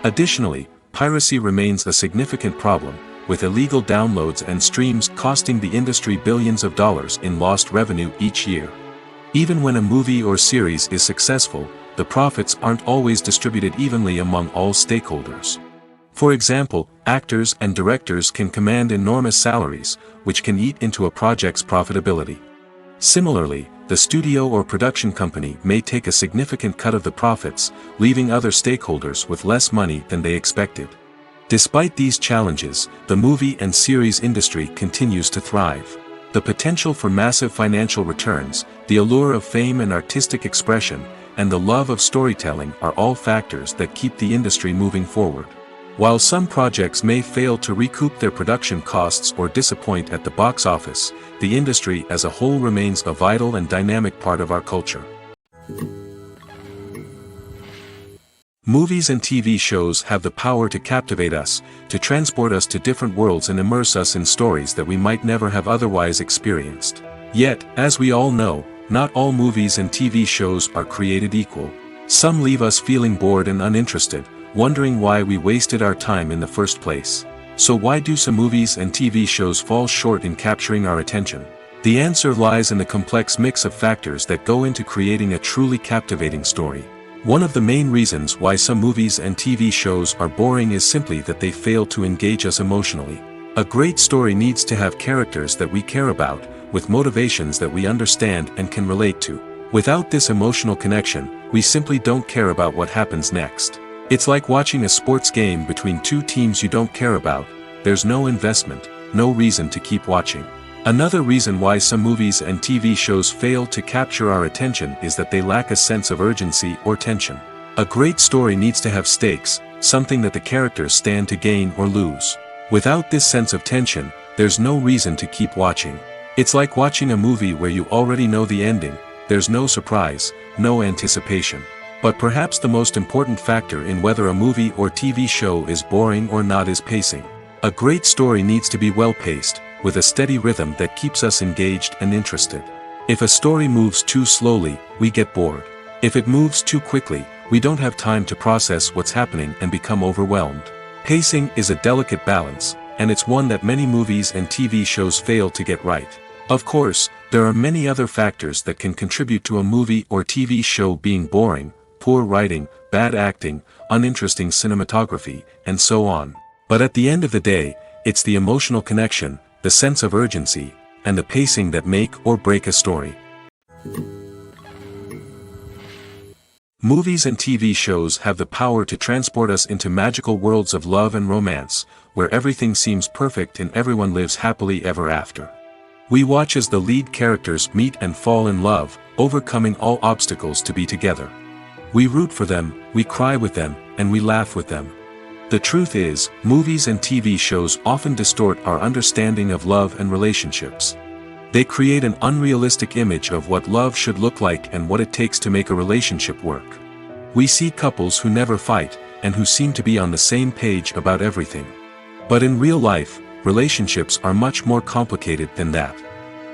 Additionally, piracy remains a significant problem, with illegal downloads and streams costing the industry billions of dollars in lost revenue each year. Even when a movie or series is successful, the profits aren't always distributed evenly among all stakeholders. For example, actors and directors can command enormous salaries, which can eat into a project's profitability. Similarly, the studio or production company may take a significant cut of the profits, leaving other stakeholders with less money than they expected. Despite these challenges, the movie and series industry continues to thrive. The potential for massive financial returns, the allure of fame and artistic expression, and the love of storytelling are all factors that keep the industry moving forward. While some projects may fail to recoup their production costs or disappoint at the box office, the industry as a whole remains a vital and dynamic part of our culture. Movies and TV shows have the power to captivate us, to transport us to different worlds and immerse us in stories that we might never have otherwise experienced. Yet, as we all know, not all movies and TV shows are created equal. Some leave us feeling bored and uninterested, wondering why we wasted our time in the first place. So why do some movies and TV shows fall short in capturing our attention? The answer lies in the complex mix of factors that go into creating a truly captivating story. One of the main reasons why some movies and TV shows are boring is simply that they fail to engage us emotionally. A great story needs to have characters that we care about, with motivations that we understand and can relate to. Without this emotional connection, we simply don't care about what happens next. It's like watching a sports game between two teams you don't care about. There's no investment, no reason to keep watching. Another reason why some movies and TV shows fail to capture our attention is that they lack a sense of urgency or tension. A great story needs to have stakes, something that the characters stand to gain or lose. Without this sense of tension, there's no reason to keep watching. It's like watching a movie where you already know the ending, there's no surprise, no anticipation. But perhaps the most important factor in whether a movie or TV show is boring or not is pacing. A great story needs to be well-paced, with a steady rhythm that keeps us engaged and interested. If a story moves too slowly, we get bored. If it moves too quickly, we don't have time to process what's happening and become overwhelmed. Pacing is a delicate balance, and it's one that many movies and TV shows fail to get right. Of course, there are many other factors that can contribute to a movie or TV show being boring: poor writing, bad acting, uninteresting cinematography, and so on. But at the end of the day, it's the emotional connection, the sense of urgency, and the pacing that make or break a story. Movies and TV shows have the power to transport us into magical worlds of love and romance, where everything seems perfect and everyone lives happily ever after. We watch as the lead characters meet and fall in love, overcoming all obstacles to be together. We root for them, we cry with them, and we laugh with them. The truth is, movies and TV shows often distort our understanding of love and relationships. They create an unrealistic image of what love should look like and what it takes to make a relationship work. We see couples who never fight, and who seem to be on the same page about everything. But in real life, relationships are much more complicated than that.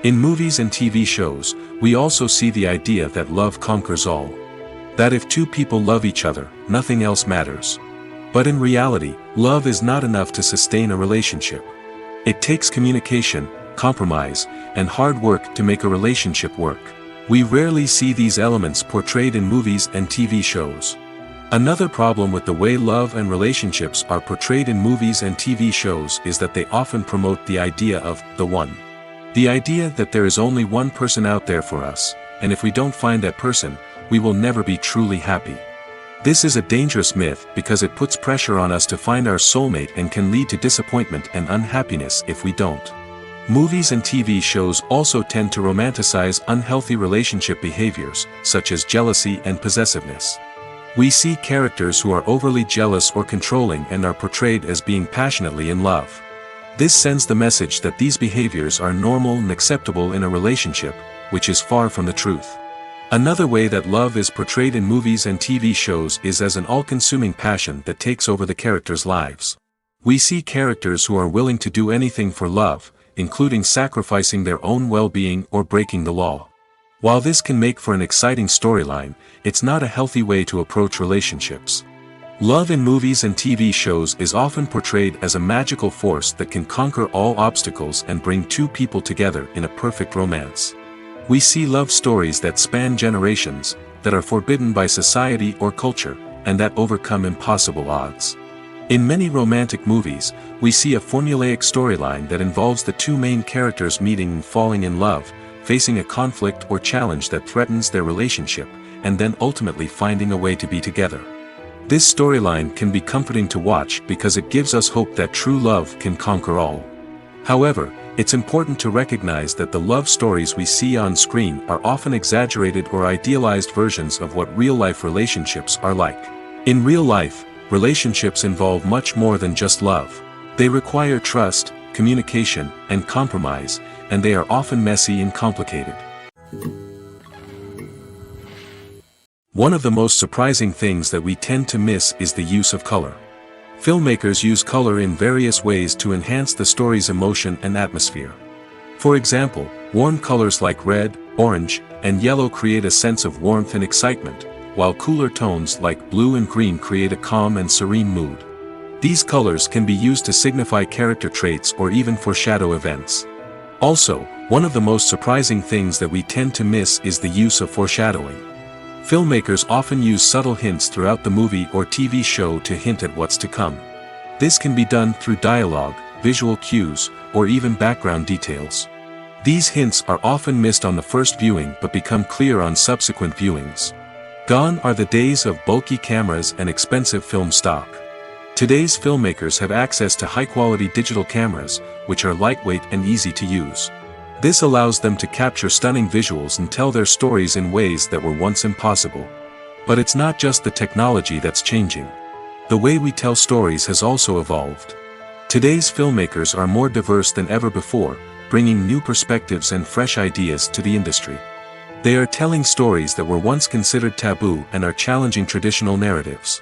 In movies and TV shows, we also see the idea that love conquers all. That if two people love each other, nothing else matters. But in reality, love is not enough to sustain a relationship. It takes communication, compromise, and hard work to make a relationship work. We rarely see these elements portrayed in movies and TV shows. Another problem with the way love and relationships are portrayed in movies and TV shows is that they often promote the idea of the one. The idea that there is only one person out there for us, and if we don't find that person, we will never be truly happy. This is a dangerous myth because it puts pressure on us to find our soulmate and can lead to disappointment and unhappiness if we don't. Movies and TV shows also tend to romanticize unhealthy relationship behaviors, such as jealousy and possessiveness. We see characters who are overly jealous or controlling and are portrayed as being passionately in love. This sends the message that these behaviors are normal and acceptable in a relationship, which is far from the truth. Another way that love is portrayed in movies and TV shows is as an all-consuming passion that takes over the characters' lives. We see characters who are willing to do anything for love, including sacrificing their own well-being or breaking the law. While this can make for an exciting storyline, it's not a healthy way to approach relationships. Love in movies and TV shows is often portrayed as a magical force that can conquer all obstacles and bring two people together in a perfect romance. We see love stories that span generations, that are forbidden by society or culture, and that overcome impossible odds. In many romantic movies, we see a formulaic storyline that involves the two main characters meeting and falling in love, facing a conflict or challenge that threatens their relationship, and then ultimately finding a way to be together. This storyline can be comforting to watch because it gives us hope that true love can conquer all. However, it's important to recognize that the love stories we see on screen are often exaggerated or idealized versions of what real-life relationships are like. In real life, relationships involve much more than just love. They require trust, communication, and compromise, and they are often messy and complicated. One of the most surprising things that we tend to miss is the use of color. Filmmakers use color in various ways to enhance the story's emotion and atmosphere. For example, warm colors like red, orange, and yellow create a sense of warmth and excitement, while cooler tones like blue and green create a calm and serene mood. These colors can be used to signify character traits or even foreshadow events. Also, one of the most surprising things that we tend to miss is the use of foreshadowing. Filmmakers often use subtle hints throughout the movie or TV show to hint at what's to come. This can be done through dialogue, visual cues, or even background details. These hints are often missed on the first viewing but become clear on subsequent viewings. Gone are the days of bulky cameras and expensive film stock. Today's filmmakers have access to high-quality digital cameras, which are lightweight and easy to use. This allows them to capture stunning visuals and tell their stories in ways that were once impossible. But it's not just the technology that's changing. The way we tell stories has also evolved. Today's filmmakers are more diverse than ever before, bringing new perspectives and fresh ideas to the industry. They are telling stories that were once considered taboo and are challenging traditional narratives.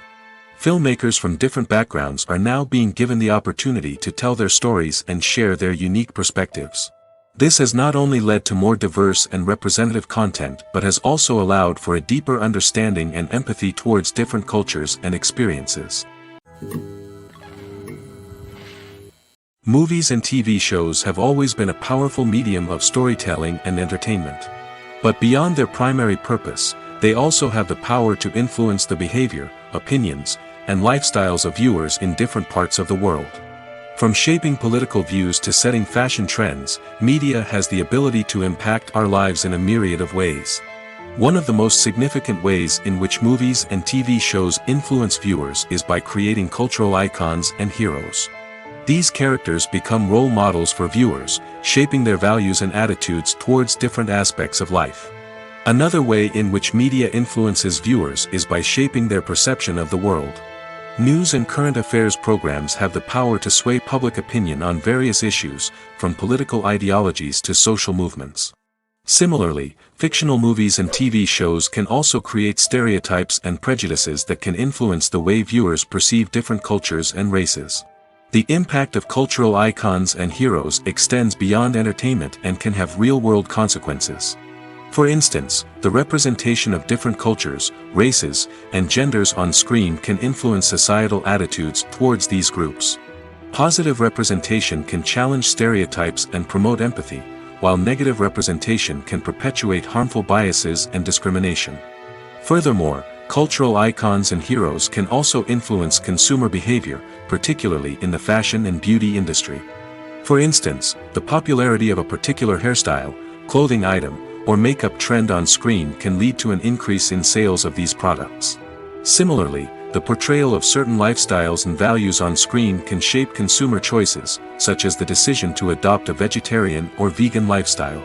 Filmmakers from different backgrounds are now being given the opportunity to tell their stories and share their unique perspectives. This has not only led to more diverse and representative content but has also allowed for a deeper understanding and empathy towards different cultures and experiences. Movies and TV shows have always been a powerful medium of storytelling and entertainment. But beyond their primary purpose, they also have the power to influence the behavior, opinions, and lifestyles of viewers in different parts of the world. From shaping political views to setting fashion trends, media has the ability to impact our lives in a myriad of ways. One of the most significant ways in which movies and TV shows influence viewers is by creating cultural icons and heroes. These characters become role models for viewers, shaping their values and attitudes towards different aspects of life. Another way in which media influences viewers is by shaping their perception of the world. News and current affairs programs have the power to sway public opinion on various issues, from political ideologies to social movements. Similarly, fictional movies and TV shows can also create stereotypes and prejudices that can influence the way viewers perceive different cultures and races. The impact of cultural icons and heroes extends beyond entertainment and can have real-world consequences. For instance, the representation of different cultures, races, and genders on screen can influence societal attitudes towards these groups. Positive representation can challenge stereotypes and promote empathy, while negative representation can perpetuate harmful biases and discrimination. Furthermore, cultural icons and heroes can also influence consumer behavior, particularly in the fashion and beauty industry. For instance, the popularity of a particular hairstyle, clothing item, or makeup trend on screen can lead to an increase in sales of these products. Similarly, the portrayal of certain lifestyles and values on screen can shape consumer choices, such as the decision to adopt a vegetarian or vegan lifestyle.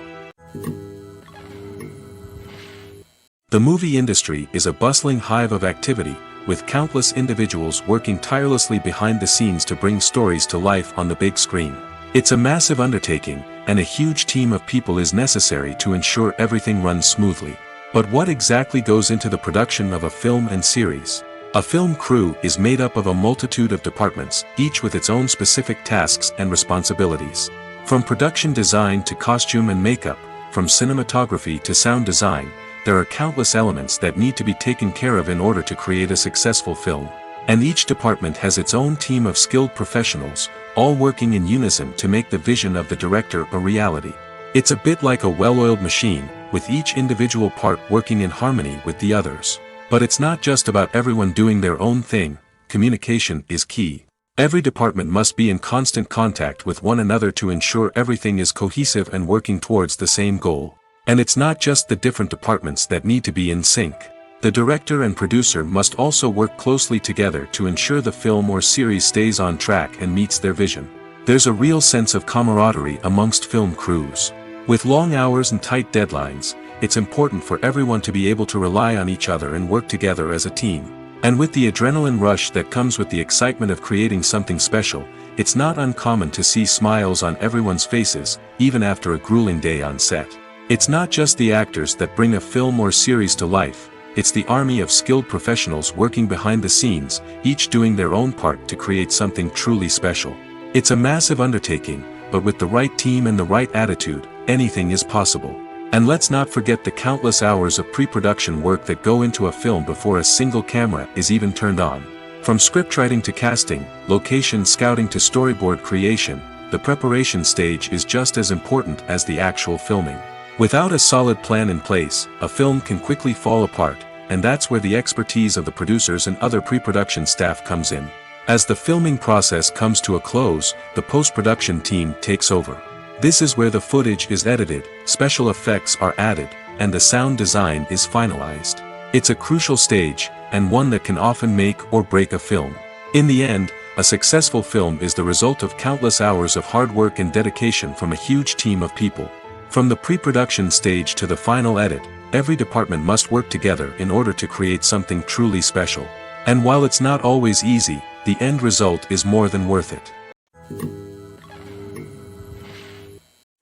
The movie industry is a bustling hive of activity, with countless individuals working tirelessly behind the scenes to bring stories to life on the big screen. It's a massive undertaking, and a huge team of people is necessary to ensure everything runs smoothly. But what exactly goes into the production of a film and series? A film crew is made up of a multitude of departments, each with its own specific tasks and responsibilities. From production design to costume and makeup, from cinematography to sound design, there are countless elements that need to be taken care of in order to create a successful film. And each department has its own team of skilled professionals, all working in unison to make the vision of the director a reality. It's a bit like a well-oiled machine, with each individual part working in harmony with the others. But it's not just about everyone doing their own thing. Communication is key. Every department must be in constant contact with one another to ensure everything is cohesive and working towards the same goal. And it's not just the different departments that need to be in sync. The director and producer must also work closely together to ensure the film or series stays on track and meets their vision. There's a real sense of camaraderie amongst film crews. With long hours and tight deadlines, it's important for everyone to be able to rely on each other and work together as a team. And with the adrenaline rush that comes with the excitement of creating something special, it's not uncommon to see smiles on everyone's faces, even after a grueling day on set. It's not just the actors that bring a film or series to life. It's the army of skilled professionals working behind the scenes, each doing their own part to create something truly special. It's a massive undertaking, but with the right team and the right attitude, anything is possible. And let's not forget the countless hours of pre-production work that go into a film before a single camera is even turned on. From scriptwriting to casting, location scouting to storyboard creation, the preparation stage is just as important as the actual filming. Without a solid plan in place, a film can quickly fall apart, and that's where the expertise of the producers and other pre-production staff comes in. As the filming process comes to a close, the post-production team takes over. This is where the footage is edited, special effects are added, and the sound design is finalized. It's a crucial stage, and one that can often make or break a film. In the end, a successful film is the result of countless hours of hard work and dedication from a huge team of people. From the pre-production stage to the final edit, every department must work together in order to create something truly special. And while it's not always easy, the end result is more than worth it.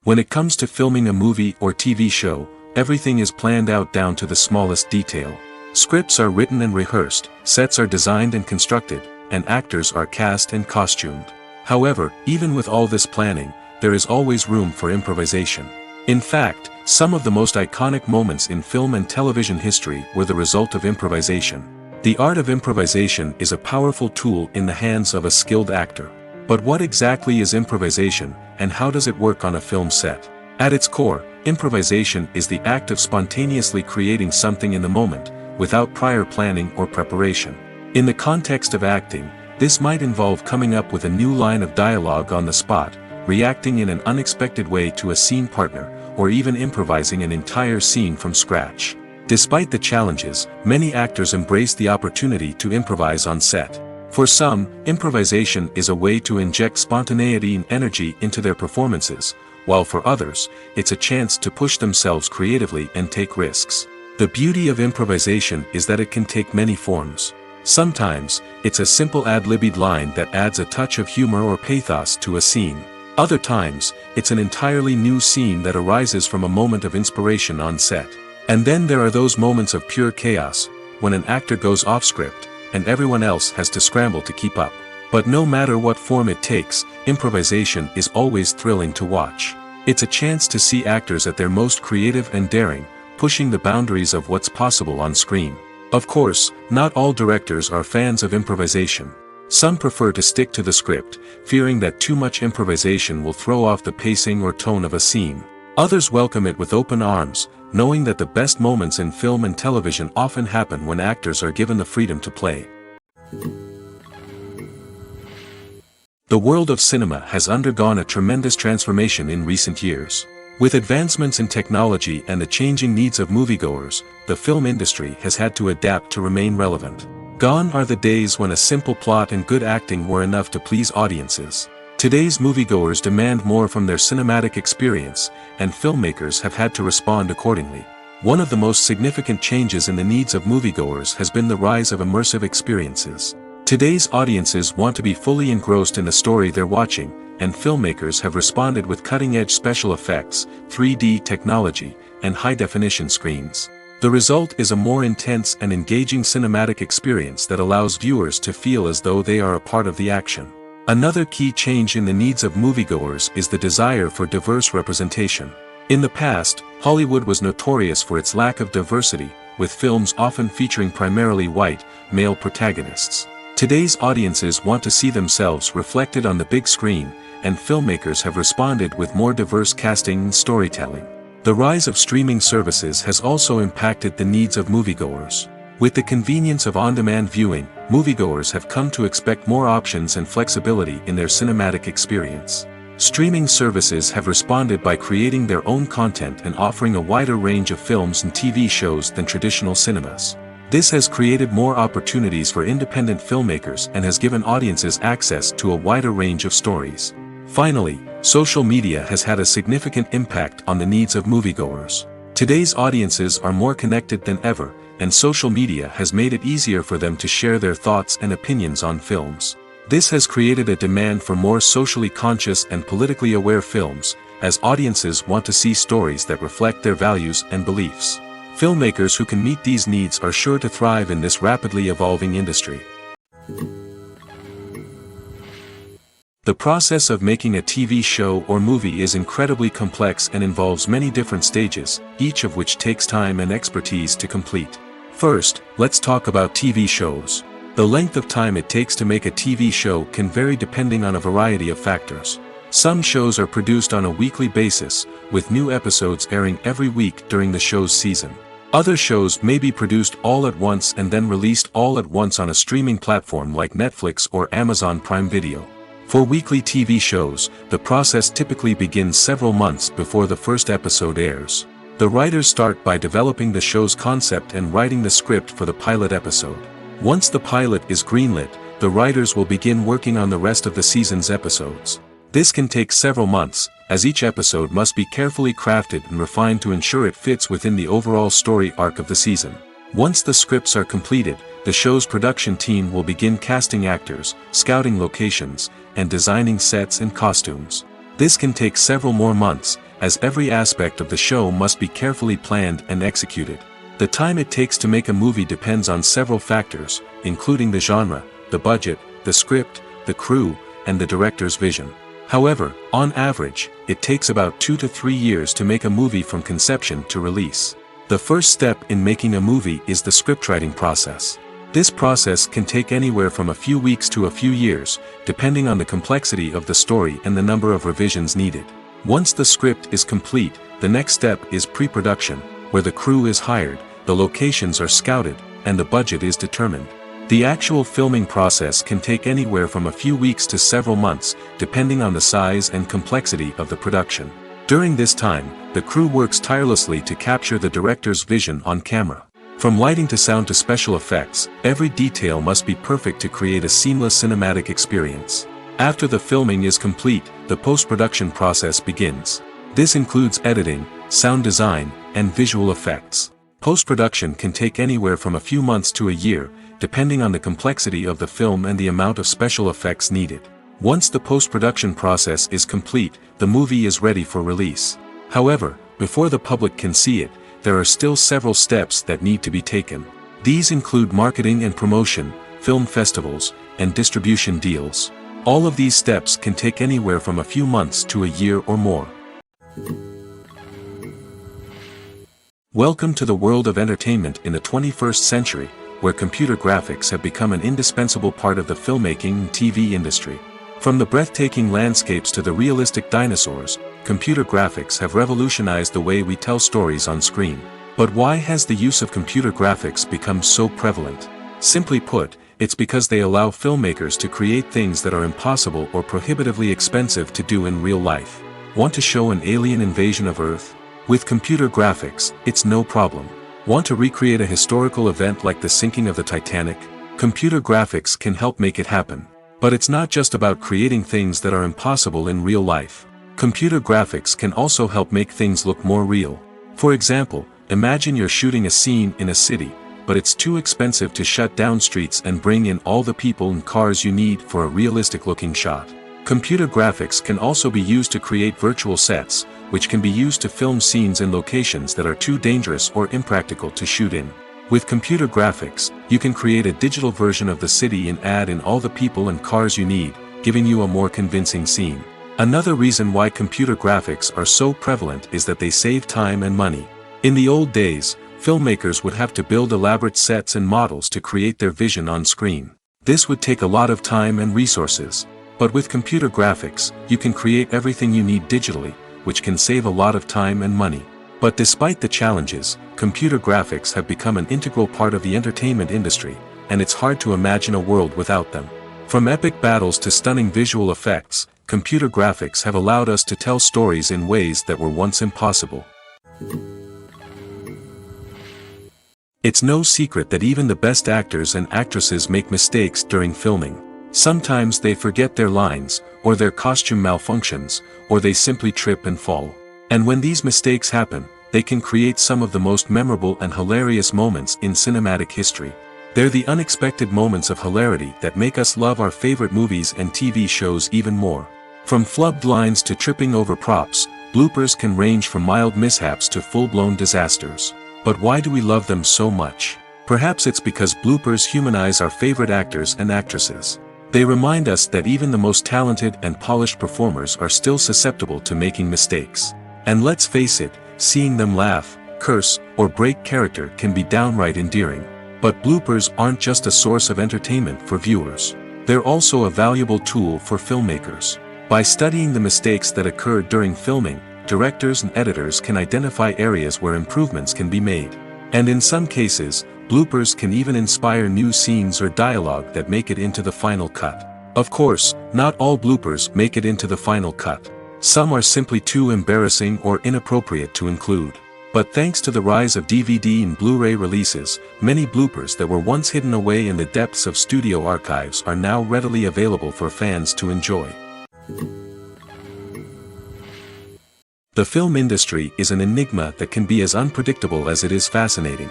When it comes to filming a movie or TV show, everything is planned out down to the smallest detail. Scripts are written and rehearsed, sets are designed and constructed, and actors are cast and costumed. However, even with all this planning, there is always room for improvisation. In fact, some of the most iconic moments in film and television history were the result of improvisation. The art of improvisation is a powerful tool in the hands of a skilled actor. But what exactly is improvisation, and how does it work on a film set? At its core, improvisation is the act of spontaneously creating something in the moment, without prior planning or preparation. In the context of acting, this might involve coming up with a new line of dialogue on the spot, reacting in an unexpected way to a scene partner, or even improvising an entire scene from scratch. Despite the challenges, many actors embrace the opportunity to improvise on set. For some, improvisation is a way to inject spontaneity and energy into their performances, while for others, it's a chance to push themselves creatively and take risks. The beauty of improvisation is that it can take many forms. Sometimes, it's a simple ad-libbed line that adds a touch of humor or pathos to a scene. Other times, it's an entirely new scene that arises from a moment of inspiration on set. And then there are those moments of pure chaos, when an actor goes off script, and everyone else has to scramble to keep up. But no matter what form it takes, improvisation is always thrilling to watch. It's a chance to see actors at their most creative and daring, pushing the boundaries of what's possible on screen. Of course, not all directors are fans of improvisation. Some prefer to stick to the script, fearing that too much improvisation will throw off the pacing or tone of a scene. Others welcome it with open arms, knowing that the best moments in film and television often happen when actors are given the freedom to play. The world of cinema has undergone a tremendous transformation in recent years. With advancements in technology and the changing needs of moviegoers, the film industry has had to adapt to remain relevant. Gone are the days when a simple plot and good acting were enough to please audiences. Today's moviegoers demand more from their cinematic experience, and filmmakers have had to respond accordingly. One of the most significant changes in the needs of moviegoers has been the rise of immersive experiences. Today's audiences want to be fully engrossed in the story they're watching, and filmmakers have responded with cutting-edge special effects, 3D technology, and high-definition screens. The result is a more intense and engaging cinematic experience that allows viewers to feel as though they are a part of the action. Another key change in the needs of moviegoers is the desire for diverse representation. In the past, Hollywood was notorious for its lack of diversity, with films often featuring primarily white, male protagonists. Today's audiences want to see themselves reflected on the big screen, and filmmakers have responded with more diverse casting and storytelling. The rise of streaming services has also impacted the needs of moviegoers. With the convenience of on-demand viewing, moviegoers have come to expect more options and flexibility in their cinematic experience. Streaming services have responded by creating their own content and offering a wider range of films and TV shows than traditional cinemas. This has created more opportunities for independent filmmakers and has given audiences access to a wider range of stories. Finally, social media has had a significant impact on the needs of moviegoers. Today's audiences are more connected than ever, and social media has made it easier for them to share their thoughts and opinions on films. This has created a demand for more socially conscious and politically aware films, as audiences want to see stories that reflect their values and beliefs. Filmmakers who can meet these needs are sure to thrive in this rapidly evolving industry. The process of making a TV show or movie is incredibly complex and involves many different stages, each of which takes time and expertise to complete. First, let's talk about TV shows. The length of time it takes to make a TV show can vary depending on a variety of factors. Some shows are produced on a weekly basis, with new episodes airing every week during the show's season. Other shows may be produced all at once and then released all at once on a streaming platform like Netflix or Amazon Prime Video. For weekly TV shows, the process typically begins several months before the first episode airs. The writers start by developing the show's concept and writing the script for the pilot episode. Once the pilot is greenlit, the writers will begin working on the rest of the season's episodes. This can take several months, as each episode must be carefully crafted and refined to ensure it fits within the overall story arc of the season. Once the scripts are completed, the show's production team will begin casting actors, scouting locations, and designing sets and costumes. This can take several more months, as every aspect of the show must be carefully planned and executed. The time it takes to make a movie depends on several factors, including the genre, the budget, the script, the crew, and the director's vision. However, on average, it takes about 2 to 3 years to make a movie from conception to release. The first step in making a movie is the scriptwriting process. This process can take anywhere from a few weeks to a few years, depending on the complexity of the story and the number of revisions needed. Once the script is complete, the next step is pre-production, where the crew is hired, the locations are scouted, and the budget is determined. The actual filming process can take anywhere from a few weeks to several months, depending on the size and complexity of the production. During this time, the crew works tirelessly to capture the director's vision on camera. From lighting to sound to special effects, every detail must be perfect to create a seamless cinematic experience. After the filming is complete, the post-production process begins. This includes editing, sound design, and visual effects. Post-production can take anywhere from a few months to a year, depending on the complexity of the film and the amount of special effects needed. Once the post-production process is complete, the movie is ready for release. However, before the public can see it, there are still several steps that need to be taken. These include marketing and promotion, film festivals, and distribution deals. All of these steps can take anywhere from a few months to a year or more. Welcome to the world of entertainment in the 21st century, where computer graphics have become an indispensable part of the filmmaking and TV industry. From the breathtaking landscapes to the realistic dinosaurs, computer graphics have revolutionized the way we tell stories on screen. But why has the use of computer graphics become so prevalent? Simply put, it's because they allow filmmakers to create things that are impossible or prohibitively expensive to do in real life. Want to show an alien invasion of Earth? With computer graphics, it's no problem. Want to recreate a historical event like the sinking of the Titanic? Computer graphics can help make it happen. But it's not just about creating things that are impossible in real life. Computer graphics can also help make things look more real. For example, imagine you're shooting a scene in a city, but it's too expensive to shut down streets and bring in all the people and cars you need for a realistic-looking shot. Computer graphics can also be used to create virtual sets, which can be used to film scenes in locations that are too dangerous or impractical to shoot in. With computer graphics, you can create a digital version of the city and add in all the people and cars you need, giving you a more convincing scene. Another reason why computer graphics are so prevalent is that they save time and money. In the old days, filmmakers would have to build elaborate sets and models to create their vision on screen. This would take a lot of time and resources. But with computer graphics, you can create everything you need digitally, which can save a lot of time and money. But despite the challenges, computer graphics have become an integral part of the entertainment industry, and it's hard to imagine a world without them. From epic battles to stunning visual effects, computer graphics have allowed us to tell stories in ways that were once impossible. It's no secret that even the best actors and actresses make mistakes during filming. Sometimes they forget their lines, or their costume malfunctions, or they simply trip and fall. And when these mistakes happen, they can create some of the most memorable and hilarious moments in cinematic history. They're the unexpected moments of hilarity that make us love our favorite movies and TV shows even more. From flubbed lines to tripping over props, bloopers can range from mild mishaps to full-blown disasters. But why do we love them so much? Perhaps it's because bloopers humanize our favorite actors and actresses. They remind us that even the most talented and polished performers are still susceptible to making mistakes. And let's face it, seeing them laugh, curse, or break character can be downright endearing. But bloopers aren't just a source of entertainment for viewers. They're also a valuable tool for filmmakers. By studying the mistakes that occurred during filming, directors and editors can identify areas where improvements can be made. And in some cases, bloopers can even inspire new scenes or dialogue that make it into the final cut. Of course, not all bloopers make it into the final cut. Some are simply too embarrassing or inappropriate to include. But thanks to the rise of DVD and Blu-ray releases, many bloopers that were once hidden away in the depths of studio archives are now readily available for fans to enjoy. The film industry is an enigma that can be as unpredictable as it is fascinating.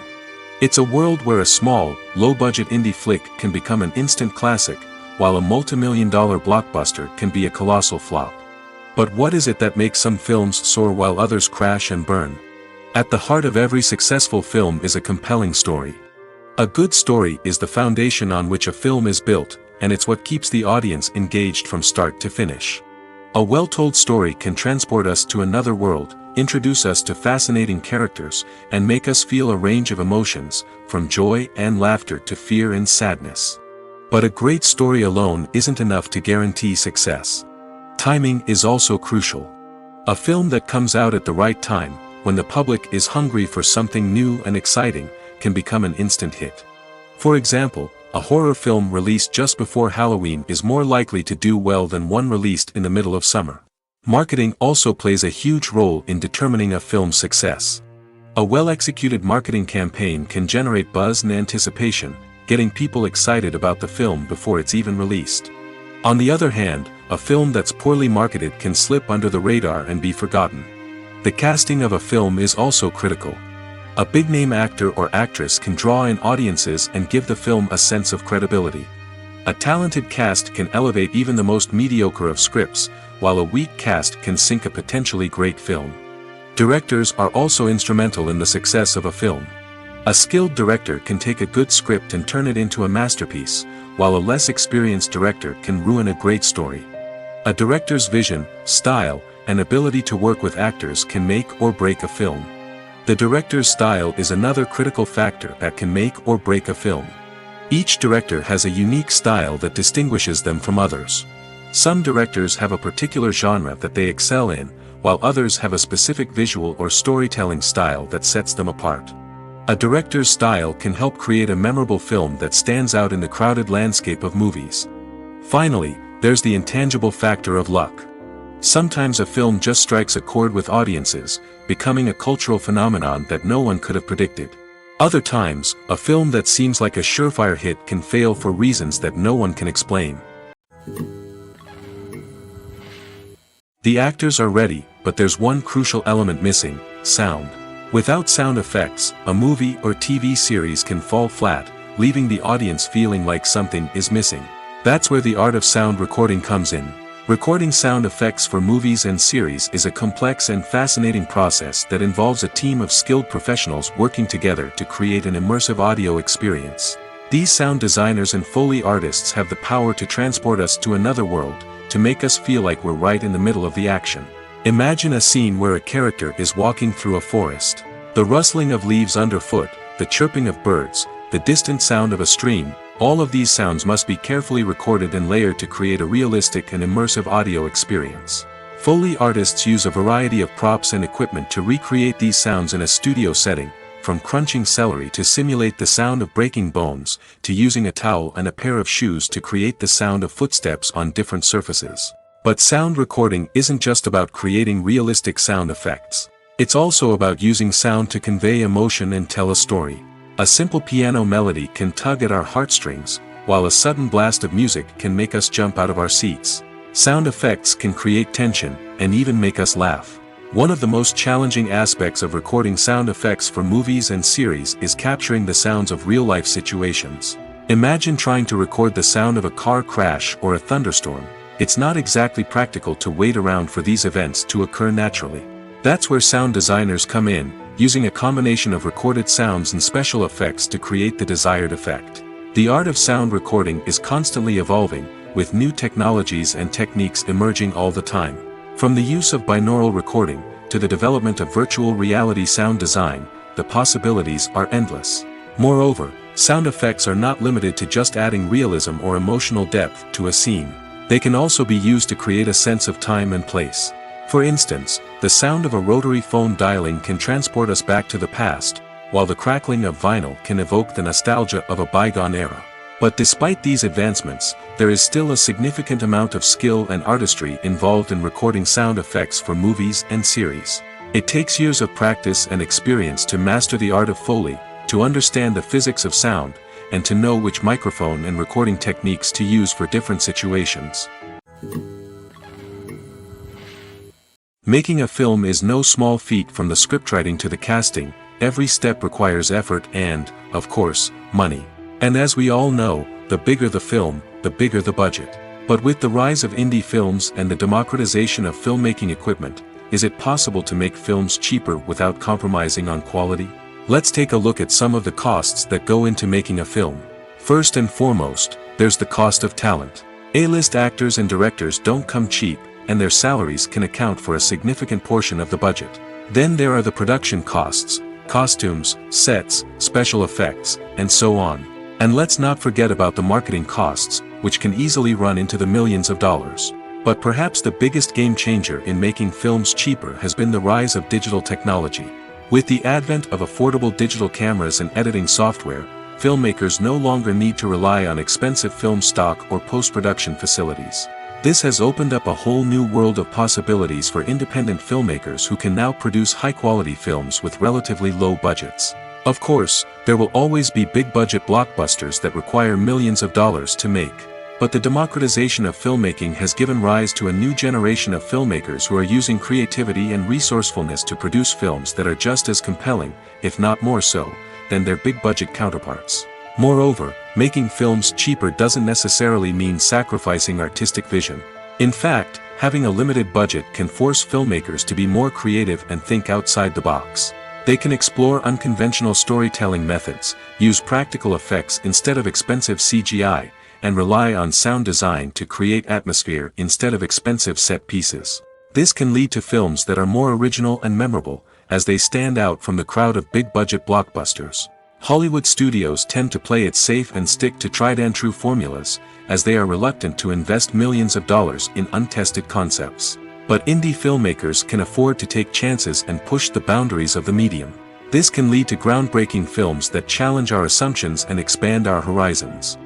It's a world where a small, low-budget indie flick can become an instant classic, while a multi-million-dollar blockbuster can be a colossal flop. But what is it that makes some films soar while others crash and burn? At the heart of every successful film is a compelling story. A good story is the foundation on which a film is built, and it's what keeps the audience engaged from start to finish. A well-told story can transport us to another world, introduce us to fascinating characters, and make us feel a range of emotions, from joy and laughter to fear and sadness. But a great story alone isn't enough to guarantee success. Timing is also crucial. A film that comes out at the right time, when the public is hungry for something new and exciting, can become an instant hit. For example, a horror film released just before Halloween is more likely to do well than one released in the middle of summer. Marketing also plays a huge role in determining a film's success. A well-executed marketing campaign can generate buzz and anticipation, getting people excited about the film before it's even released. On the other hand, a film that's poorly marketed can slip under the radar and be forgotten. The casting of a film is also critical. A big-name actor or actress can draw in audiences and give the film a sense of credibility. A talented cast can elevate even the most mediocre of scripts, while a weak cast can sink a potentially great film. Directors are also instrumental in the success of a film. A skilled director can take a good script and turn it into a masterpiece, while a less experienced director can ruin a great story. A director's vision, style, and ability to work with actors can make or break a film. The director's style is another critical factor that can make or break a film. Each director has a unique style that distinguishes them from others. Some directors have a particular genre that they excel in, while others have a specific visual or storytelling style that sets them apart. A director's style can help create a memorable film that stands out in the crowded landscape of movies. Finally, there's the intangible factor of luck. Sometimes a film just strikes a chord with audiences, becoming a cultural phenomenon that no one could have predicted. Other times, a film that seems like a surefire hit can fail for reasons that no one can explain. The actors are ready, but there's one crucial element missing: sound. Without sound effects, a movie or TV series can fall flat, leaving the audience feeling like something is missing. That's where the art of sound recording comes in. Recording sound effects for movies and series is a complex and fascinating process that involves a team of skilled professionals working together to create an immersive audio experience. These sound designers and Foley artists have the power to transport us to another world, to make us feel like we're right in the middle of the action. Imagine a scene where a character is walking through a forest. The rustling of leaves underfoot, the chirping of birds, the distant sound of a stream, all of these sounds must be carefully recorded and layered to create a realistic and immersive audio experience. Foley artists use a variety of props and equipment to recreate these sounds in a studio setting, from crunching celery to simulate the sound of breaking bones, to using a towel and a pair of shoes to create the sound of footsteps on different surfaces. But sound recording isn't just about creating realistic sound effects. It's also about using sound to convey emotion and tell a story. A simple piano melody can tug at our heartstrings, while a sudden blast of music can make us jump out of our seats. Sound effects can create tension, and even make us laugh. One of the most challenging aspects of recording sound effects for movies and series is capturing the sounds of real-life situations. Imagine trying to record the sound of a car crash or a thunderstorm. It's not exactly practical to wait around for these events to occur naturally. That's where sound designers come in, using a combination of recorded sounds and special effects to create the desired effect. The art of sound recording is constantly evolving, with new technologies and techniques emerging all the time. From the use of binaural recording, to the development of virtual reality sound design, the possibilities are endless. Moreover, sound effects are not limited to just adding realism or emotional depth to a scene. They can also be used to create a sense of time and place. For instance, the sound of a rotary phone dialing can transport us back to the past, while the crackling of vinyl can evoke the nostalgia of a bygone era. But despite these advancements, there is still a significant amount of skill and artistry involved in recording sound effects for movies and series. It takes years of practice and experience to master the art of Foley, to understand the physics of sound, and to know which microphone and recording techniques to use for different situations. Making a film is no small feat. From the scriptwriting to the casting, every step requires effort and, of course, money. And as we all know, the bigger the film, the bigger the budget. But with the rise of indie films and the democratization of filmmaking equipment, is it possible to make films cheaper without compromising on quality? Let's take a look at some of the costs that go into making a film. First and foremost, there's the cost of talent. A-list actors and directors don't come cheap, and their salaries can account for a significant portion of the budget. Then there are the production costs, costumes, sets, special effects, and so on. And let's not forget about the marketing costs, which can easily run into the millions of dollars. But perhaps the biggest game changer in making films cheaper has been the rise of digital technology. With the advent of affordable digital cameras and editing software, filmmakers no longer need to rely on expensive film stock or post-production facilities. This has opened up a whole new world of possibilities for independent filmmakers who can now produce high-quality films with relatively low budgets. Of course, there will always be big-budget blockbusters that require millions of dollars to make. But the democratization of filmmaking has given rise to a new generation of filmmakers who are using creativity and resourcefulness to produce films that are just as compelling, if not more so, than their big-budget counterparts. Moreover, making films cheaper doesn't necessarily mean sacrificing artistic vision. In fact, having a limited budget can force filmmakers to be more creative and think outside the box. They can explore unconventional storytelling methods, use practical effects instead of expensive CGI, and rely on sound design to create atmosphere instead of expensive set pieces. This can lead to films that are more original and memorable, as they stand out from the crowd of big-budget blockbusters. Hollywood studios tend to play it safe and stick to tried-and-true formulas, as they are reluctant to invest millions of dollars in untested concepts. But indie filmmakers can afford to take chances and push the boundaries of the medium. This can lead to groundbreaking films that challenge our assumptions and expand our horizons.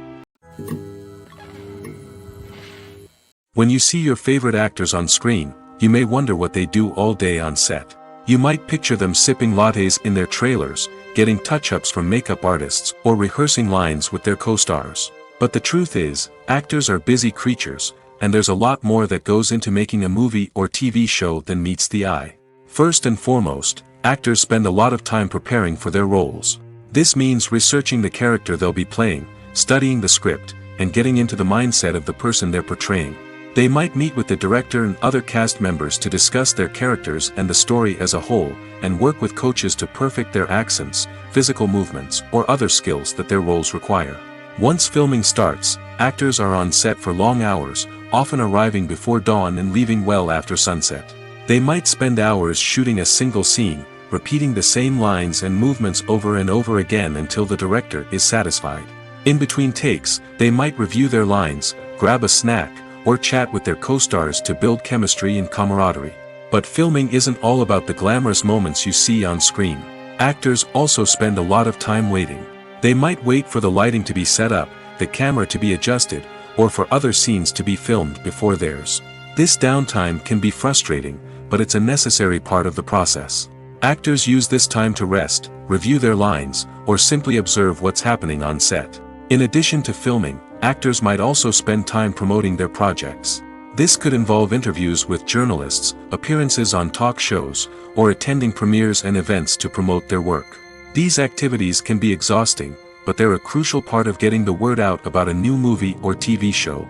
When you see your favorite actors on screen, you may wonder what they do all day on set. You might picture them sipping lattes in their trailers, getting touch-ups from makeup artists, or rehearsing lines with their co-stars. But the truth is, actors are busy creatures, and there's a lot more that goes into making a movie or TV show than meets the eye. First and foremost, actors spend a lot of time preparing for their roles. This means researching the character they'll be playing, studying the script, and getting into the mindset of the person they're portraying. They might meet with the director and other cast members to discuss their characters and the story as a whole, and work with coaches to perfect their accents, physical movements, or other skills that their roles require. Once filming starts, actors are on set for long hours, often arriving before dawn and leaving well after sunset. They might spend hours shooting a single scene, repeating the same lines and movements over and over again until the director is satisfied. In between takes, they might review their lines, grab a snack, or chat with their co-stars to build chemistry and camaraderie. But filming isn't all about the glamorous moments you see on screen. Actors also spend a lot of time waiting. They might wait for the lighting to be set up, the camera to be adjusted, or for other scenes to be filmed before theirs. This downtime can be frustrating, but it's a necessary part of the process. Actors use this time to rest, review their lines, or simply observe what's happening on set. In addition to filming, actors might also spend time promoting their projects. This could involve interviews with journalists, appearances on talk shows, or attending premieres and events to promote their work. These activities can be exhausting, but they're a crucial part of getting the word out about a new movie or TV show.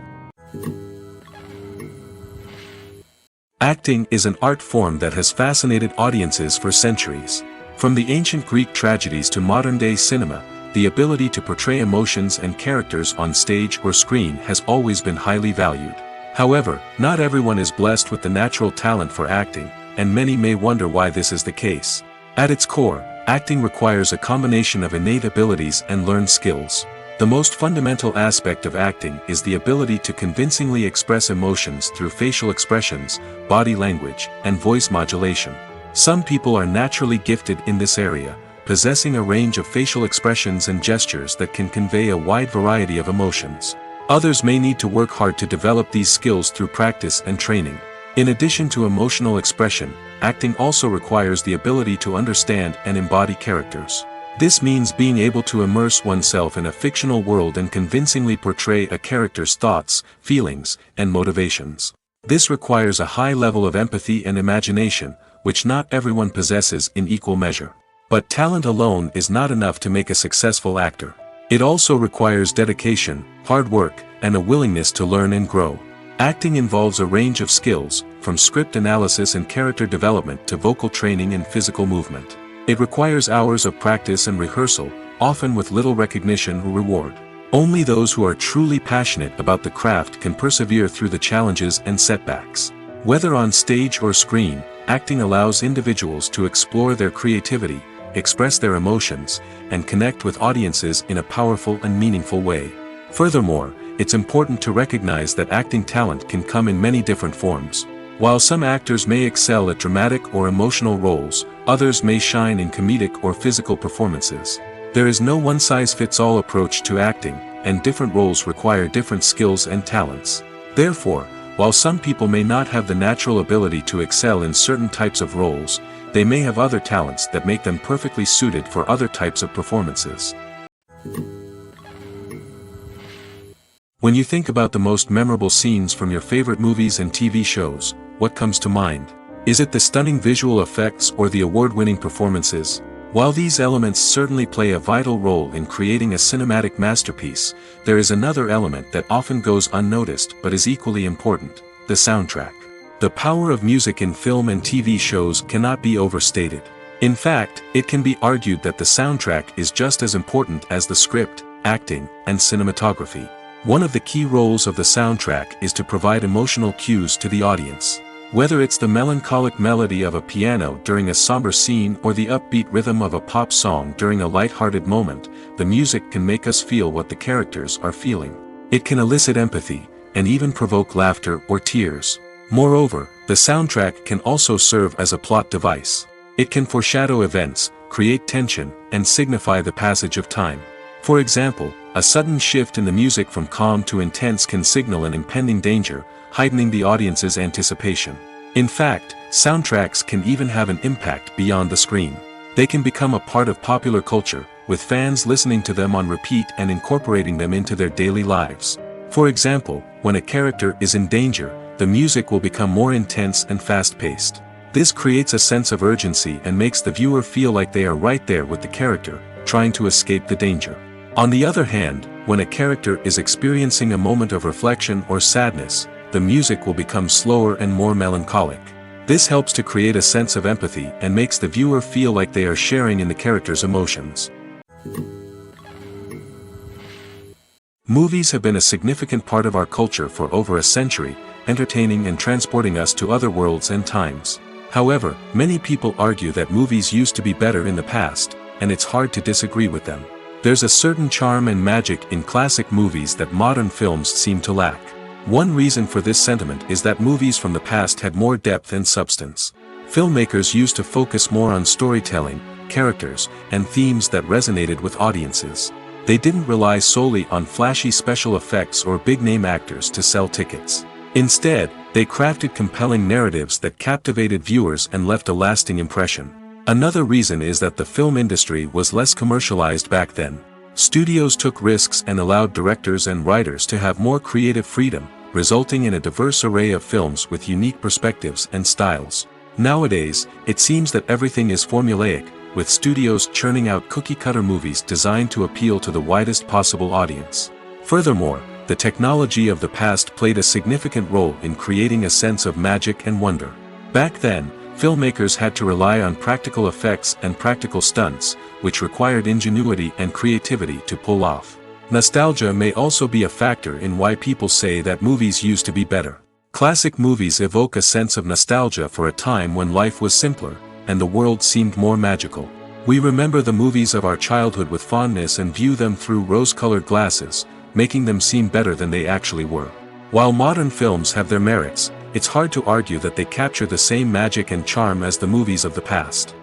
Acting is an art form that has fascinated audiences for centuries. From the ancient Greek tragedies to modern-day cinema, the ability to portray emotions and characters on stage or screen has always been highly valued. However, not everyone is blessed with the natural talent for acting, and many may wonder why this is the case. At its core, acting requires a combination of innate abilities and learned skills. The most fundamental aspect of acting is the ability to convincingly express emotions through facial expressions, body language, and voice modulation. Some people are naturally gifted in this area, possessing a range of facial expressions and gestures that can convey a wide variety of emotions. Others may need to work hard to develop these skills through practice and training. In addition to emotional expression, acting also requires the ability to understand and embody characters. This means being able to immerse oneself in a fictional world and convincingly portray a character's thoughts, feelings, and motivations. This requires a high level of empathy and imagination, which not everyone possesses in equal measure. But talent alone is not enough to make a successful actor. It also requires dedication, hard work, and a willingness to learn and grow. Acting involves a range of skills, from script analysis and character development to vocal training and physical movement. It requires hours of practice and rehearsal, often with little recognition or reward. Only those who are truly passionate about the craft can persevere through the challenges and setbacks. Whether on stage or screen, acting allows individuals to explore their creativity, express their emotions, and connect with audiences in a powerful and meaningful way. Furthermore, it's important to recognize that acting talent can come in many different forms. While some actors may excel at dramatic or emotional roles, others may shine in comedic or physical performances. There is no one-size-fits-all approach to acting, and different roles require different skills and talents. Therefore, while some people may not have the natural ability to excel in certain types of roles, they may have other talents that make them perfectly suited for other types of performances. When you think about the most memorable scenes from your favorite movies and TV shows, what comes to mind? Is it the stunning visual effects or the award-winning performances? While these elements certainly play a vital role in creating a cinematic masterpiece, there is another element that often goes unnoticed but is equally important: the soundtrack. The power of music in film and TV shows cannot be overstated. In fact, it can be argued that the soundtrack is just as important as the script, acting, and cinematography. One of the key roles of the soundtrack is to provide emotional cues to the audience. Whether it's the melancholic melody of a piano during a somber scene or the upbeat rhythm of a pop song during a light-hearted moment, the music can make us feel what the characters are feeling. It can elicit empathy, and even provoke laughter or tears. Moreover, the soundtrack can also serve as a plot device. It can foreshadow events, create tension, and signify the passage of time. For example, a sudden shift in the music from calm to intense can signal an impending danger, heightening the audience's anticipation. In fact, soundtracks can even have an impact beyond the screen. They can become a part of popular culture, with fans listening to them on repeat and incorporating them into their daily lives. For example, when a character is in danger, the music will become more intense and fast-paced. This creates a sense of urgency and makes the viewer feel like they are right there with the character, trying to escape the danger. On the other hand, when a character is experiencing a moment of reflection or sadness, the music will become slower and more melancholic. This helps to create a sense of empathy and makes the viewer feel like they are sharing in the character's emotions. Movies have been a significant part of our culture for over a century, entertaining and transporting us to other worlds and times. However, many people argue that movies used to be better in the past, and it's hard to disagree with them. There's a certain charm and magic in classic movies that modern films seem to lack. One reason for this sentiment is that movies from the past had more depth and substance. Filmmakers used to focus more on storytelling, characters, and themes that resonated with audiences. They didn't rely solely on flashy special effects or big-name actors to sell tickets. Instead, they crafted compelling narratives that captivated viewers and left a lasting impression. Another reason is that the film industry was less commercialized back then. Studios took risks and allowed directors and writers to have more creative freedom, resulting in a diverse array of films with unique perspectives and styles. Nowadays, it seems that everything is formulaic, with studios churning out cookie-cutter movies designed to appeal to the widest possible audience. Furthermore, the technology of the past played a significant role in creating a sense of magic and wonder. Back then, filmmakers had to rely on practical effects and practical stunts, which required ingenuity and creativity to pull off. Nostalgia may also be a factor in why people say that movies used to be better. Classic movies evoke a sense of nostalgia for a time when life was simpler, and the world seemed more magical. We remember the movies of our childhood with fondness and view them through rose-colored glasses, making them seem better than they actually were. While modern films have their merits, it's hard to argue that they capture the same magic and charm as the movies of the past.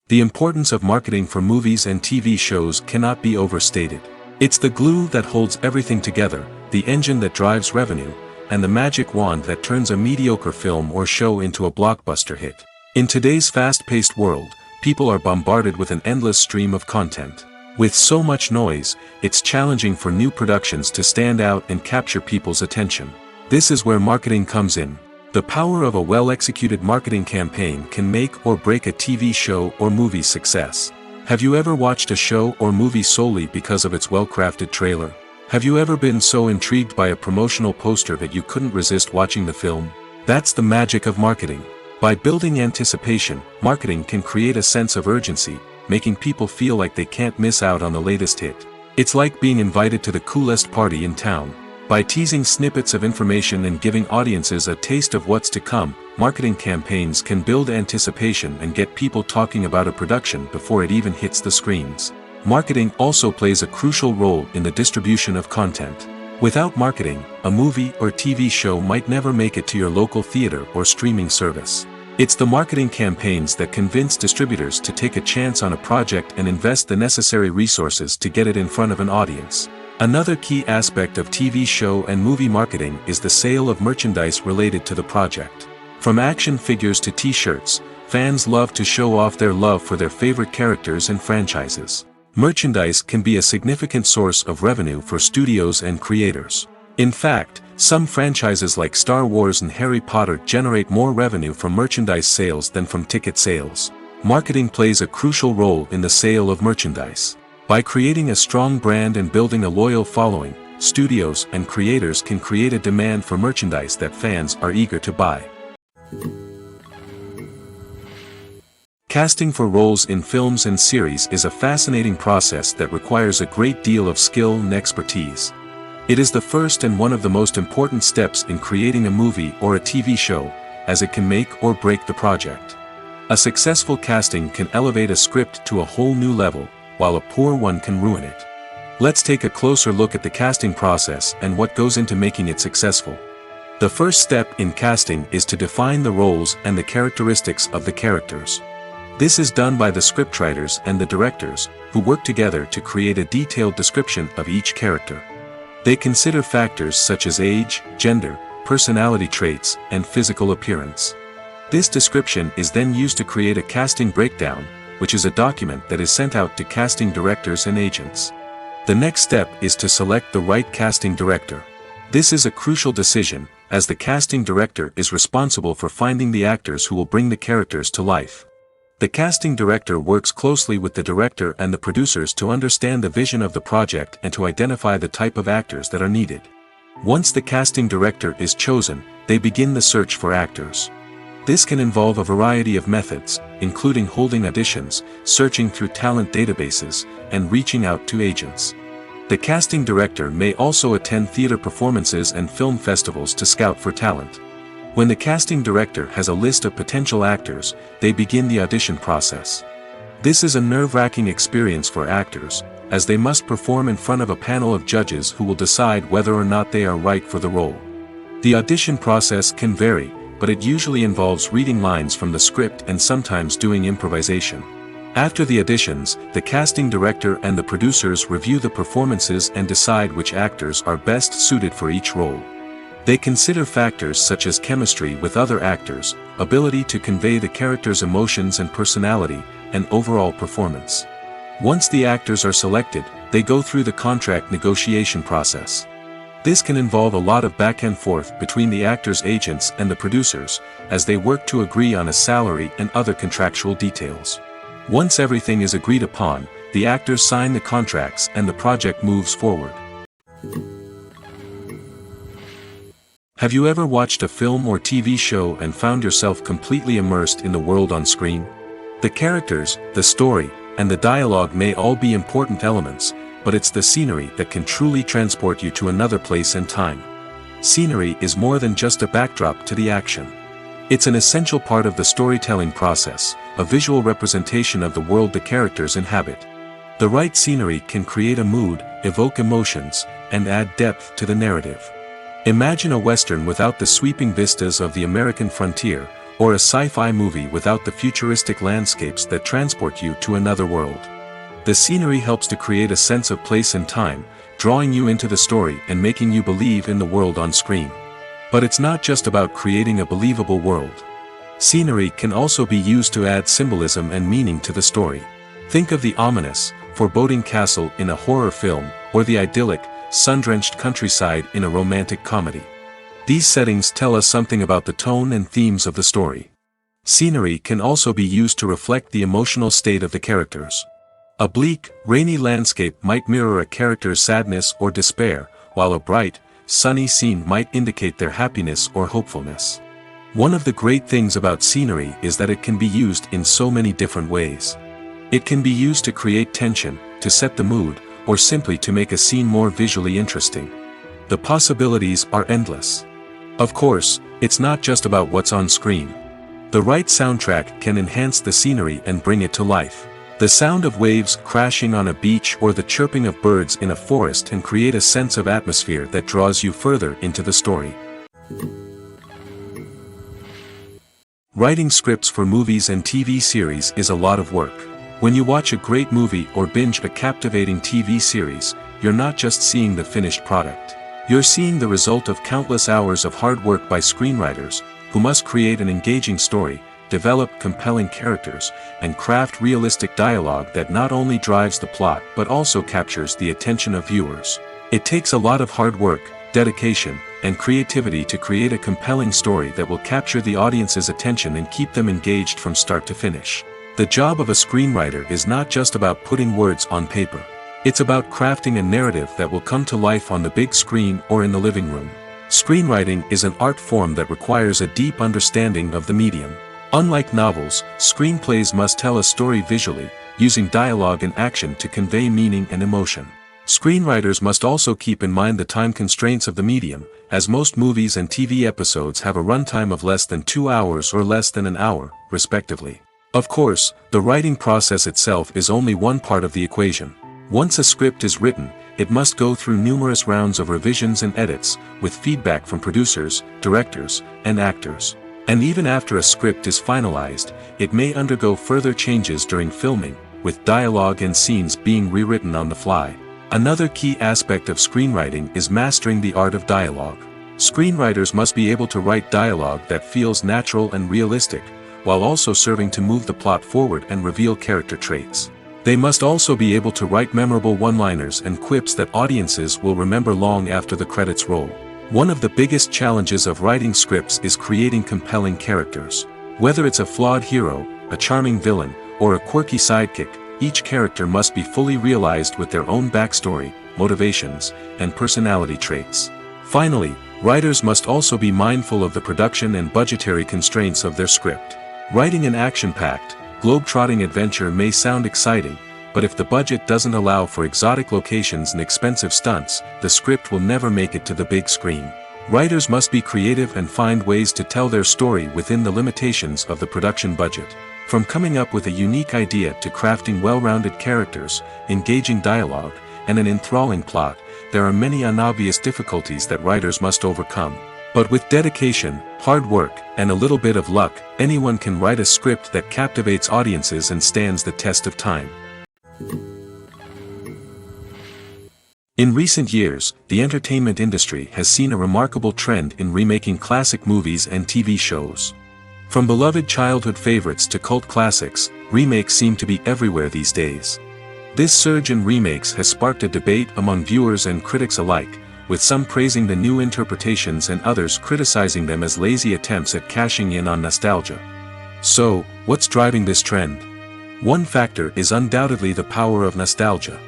The importance of marketing for movies and TV shows cannot be overstated. It's the glue that holds everything together, the engine that drives revenue, and the magic wand that turns a mediocre film or show into a blockbuster hit. In today's fast-paced world, people are bombarded with an endless stream of content. With so much noise, it's challenging for new productions to stand out and capture people's attention. This is where marketing comes in. The power of a well-executed marketing campaign can make or break a TV show or movie's success. Have you ever watched a show or movie solely because of its well-crafted trailer? Have you ever been so intrigued by a promotional poster that you couldn't resist watching the film? That's the magic of marketing. By building anticipation, marketing can create a sense of urgency, making people feel like they can't miss out on the latest hit. It's like being invited to the coolest party in town. By teasing snippets of information and giving audiences a taste of what's to come, marketing campaigns can build anticipation and get people talking about a production before it even hits the screens. Marketing also plays a crucial role in the distribution of content. Without marketing, a movie or TV show might never make it to your local theater or streaming service. It's the marketing campaigns that convince distributors to take a chance on a project and invest the necessary resources to get it in front of an audience. Another key aspect of TV show and movie marketing is the sale of merchandise related to the project. From action figures to t-shirts, fans love to show off their love for their favorite characters and franchises. Merchandise can be a significant source of revenue for studios and creators. In fact, some franchises like Star Wars and Harry Potter generate more revenue from merchandise sales than from ticket sales. Marketing plays a crucial role in the sale of merchandise. By creating a strong brand and building a loyal following, studios and creators can create a demand for merchandise that fans are eager to buy. Casting for roles in films and series is a fascinating process that requires a great deal of skill and expertise. It is the first and one of the most important steps in creating a movie or a TV show, as it can make or break the project. A successful casting can elevate a script to a whole new level, while a poor one can ruin it. Let's take a closer look at the casting process and what goes into making it successful. The first step in casting is to define the roles and the characteristics of the characters. This is done by the scriptwriters and the directors, who work together to create a detailed description of each character. They consider factors such as age, gender, personality traits, and physical appearance. This description is then used to create a casting breakdown, which is a document that is sent out to casting directors and agents. The next step is to select the right casting director. This is a crucial decision, as the casting director is responsible for finding the actors who will bring the characters to life. The casting director works closely with the director and the producers to understand the vision of the project and to identify the type of actors that are needed. Once the casting director is chosen, they begin the search for actors. This can involve a variety of methods, including holding auditions, searching through talent databases, and reaching out to agents. The casting director may also attend theater performances and film festivals to scout for talent. When the casting director has a list of potential actors, they begin the audition process. This is a nerve-wracking experience for actors, as they must perform in front of a panel of judges who will decide whether or not they are right for the role. The audition process can vary, but it usually involves reading lines from the script and sometimes doing improvisation. After the auditions, the casting director and the producers review the performances and decide which actors are best suited for each role. They consider factors such as chemistry with other actors, ability to convey the character's emotions and personality, and overall performance. Once the actors are selected, they go through the contract negotiation process. This can involve a lot of back and forth between the actors' agents and the producers, as they work to agree on a salary and other contractual details. Once everything is agreed upon, the actors sign the contracts and the project moves forward. Have you ever watched a film or TV show and found yourself completely immersed in the world on screen? The characters, the story, and the dialogue may all be important elements, but it's the scenery that can truly transport you to another place and time. Scenery is more than just a backdrop to the action. It's an essential part of the storytelling process, a visual representation of the world the characters inhabit. The right scenery can create a mood, evoke emotions, and add depth to the narrative. Imagine a Western without the sweeping vistas of the American frontier, or a sci-fi movie without the futuristic landscapes that transport you to another world. The scenery helps to create a sense of place and time, drawing you into the story and making you believe in the world on screen. But it's not just about creating a believable world. Scenery can also be used to add symbolism and meaning to the story. Think of the ominous, foreboding castle in a horror film, or the idyllic, sun-drenched countryside in a romantic comedy. These settings tell us something about the tone and themes of the story. Scenery can also be used to reflect the emotional state of the characters. A bleak, rainy landscape might mirror a character's sadness or despair, while a bright, sunny scene might indicate their happiness or hopefulness. One of the great things about scenery is that it can be used in so many different ways. It can be used to create tension, to set the mood, or simply to make a scene more visually interesting. The possibilities are endless. Of course, it's not just about what's on screen. The right soundtrack can enhance the scenery and bring it to life. The sound of waves crashing on a beach or the chirping of birds in a forest can create a sense of atmosphere that draws you further into the story. Writing scripts for movies and TV series is a lot of work. When you watch a great movie or binge a captivating TV series, you're not just seeing the finished product. You're seeing the result of countless hours of hard work by screenwriters, who must create an engaging story, develop compelling characters, and craft realistic dialogue that not only drives the plot but also captures the attention of viewers. It takes a lot of hard work, dedication, and creativity to create a compelling story that will capture the audience's attention and keep them engaged from start to finish. The job of a screenwriter is not just about putting words on paper. It's about crafting a narrative that will come to life on the big screen or in the living room. Screenwriting is an art form that requires a deep understanding of the medium. Unlike novels, screenplays must tell a story visually, using dialogue and action to convey meaning and emotion. Screenwriters must also keep in mind the time constraints of the medium, as most movies and TV episodes have a runtime of less than 2 hours or less than an hour, respectively. Of course, the writing process itself is only one part of the equation. Once a script is written, it must go through numerous rounds of revisions and edits, with feedback from producers, directors, and actors. And even after a script is finalized, it may undergo further changes during filming, with dialogue and scenes being rewritten on the fly. Another key aspect of screenwriting is mastering the art of dialogue. Screenwriters must be able to write dialogue that feels natural and realistic, while also serving to move the plot forward and reveal character traits. They must also be able to write memorable one-liners and quips that audiences will remember long after the credits roll. One of the biggest challenges of writing scripts is creating compelling characters. Whether it's a flawed hero, a charming villain, or a quirky sidekick, each character must be fully realized with their own backstory, motivations, and personality traits. Finally, writers must also be mindful of the production and budgetary constraints of their script. Writing an action-packed, globe-trotting adventure may sound exciting, but if the budget doesn't allow for exotic locations and expensive stunts, the script will never make it to the big screen. Writers must be creative and find ways to tell their story within the limitations of the production budget. From coming up with a unique idea to crafting well-rounded characters, engaging dialogue, and an enthralling plot, there are many unobvious difficulties that writers must overcome. But with dedication, hard work, and a little bit of luck, anyone can write a script that captivates audiences and stands the test of time. In recent years, the entertainment industry has seen a remarkable trend in remaking classic movies and TV shows. From beloved childhood favorites to cult classics, remakes seem to be everywhere these days. This surge in remakes has sparked a debate among viewers and critics alike, with some praising the new interpretations and others criticizing them as lazy attempts at cashing in on nostalgia. So, what's driving this trend? One factor is undoubtedly the power of nostalgia.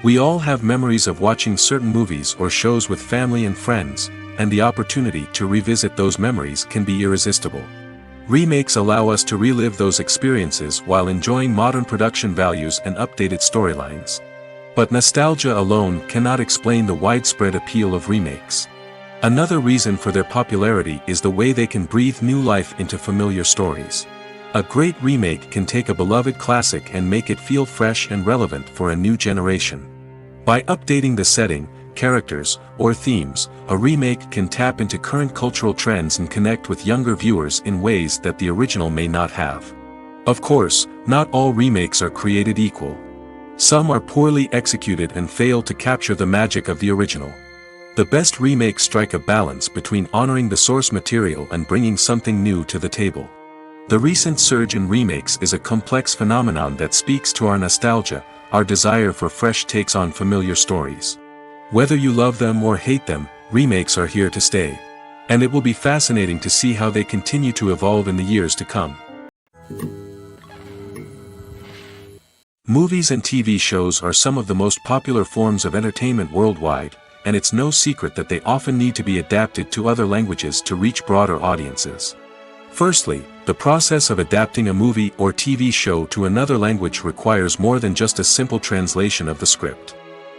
We all have memories of watching certain movies or shows with family and friends, and the opportunity to revisit those memories can be irresistible. Remakes allow us to relive those experiences while enjoying modern production values and updated storylines. But nostalgia alone cannot explain the widespread appeal of remakes. Another reason for their popularity is the way they can breathe new life into familiar stories. A great remake can take a beloved classic and make it feel fresh and relevant for a new generation. By updating the setting, characters, or themes, a remake can tap into current cultural trends and connect with younger viewers in ways that the original may not have. Of course, not all remakes are created equal. Some are poorly executed and fail to capture the magic of the original. The best remakes strike a balance between honoring the source material and bringing something new to the table. The recent surge in remakes is a complex phenomenon that speaks to our nostalgia, our desire for fresh takes on familiar stories. Whether you love them or hate them, remakes are here to stay. And it will be fascinating to see how they continue to evolve in the years to come. Movies and TV shows are some of the most popular forms of entertainment worldwide, and it's no secret that they often need to be adapted to other languages to reach broader audiences. Firstly, the process of adapting a movie or TV show to another language requires more than just a simple translation of the script.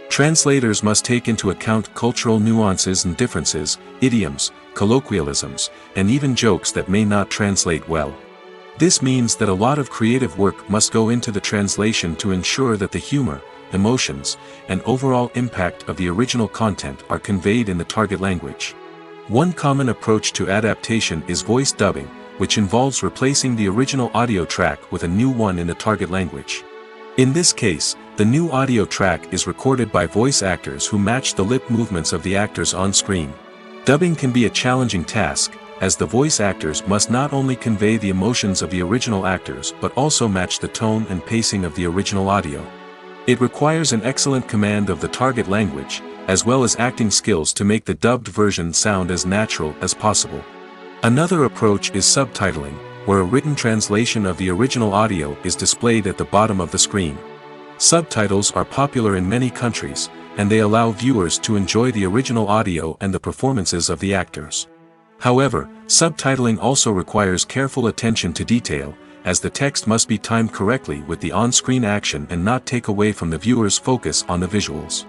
Translators must take into account cultural nuances and differences, idioms, colloquialisms, and even jokes that may not translate well. This means that a lot of creative work must go into the translation to ensure that the humor, emotions, and overall impact of the original content are conveyed in the target language. One common approach to adaptation is voice dubbing, which involves replacing the original audio track with a new one in the target language. In this case, the new audio track is recorded by voice actors who match the lip movements of the actors on screen. Dubbing can be a challenging task, as the voice actors must not only convey the emotions of the original actors but also match the tone and pacing of the original audio. It requires an excellent command of the target language, as well as acting skills to make the dubbed version sound as natural as possible. Another approach is subtitling, where a written translation of the original audio is displayed at the bottom of the screen. Subtitles are popular in many countries, and they allow viewers to enjoy the original audio and the performances of the actors. However, subtitling also requires careful attention to detail, as the text must be timed correctly with the on-screen action and not take away from the viewer's focus on the visuals.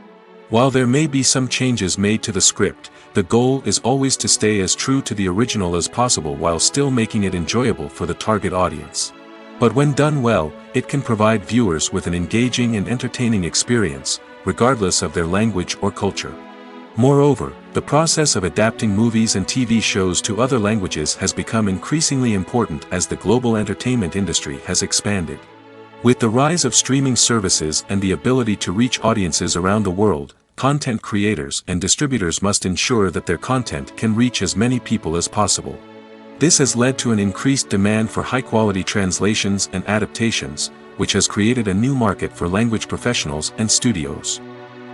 While there may be some changes made to the script, the goal is always to stay as true to the original as possible while still making it enjoyable for the target audience. But when done well, it can provide viewers with an engaging and entertaining experience, regardless of their language or culture. Moreover, the process of adapting movies and TV shows to other languages has become increasingly important as the global entertainment industry has expanded. With the rise of streaming services and the ability to reach audiences around the world, content creators and distributors must ensure that their content can reach as many people as possible. This has led to an increased demand for high-quality translations and adaptations, which has created a new market for language professionals and studios.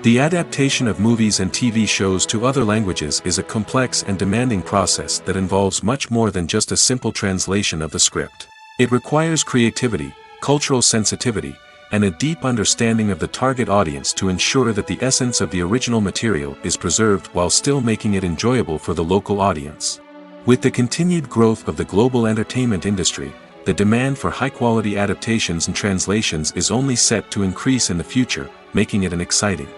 The adaptation of movies and TV shows to other languages is a complex and demanding process that involves much more than just a simple translation of the script. It requires creativity, cultural sensitivity, and a deep understanding of the target audience to ensure that the essence of the original material is preserved while still making it enjoyable for the local audience. With the continued growth of the global entertainment industry, the demand for high-quality adaptations and translations is only set to increase in the future, making it an exciting.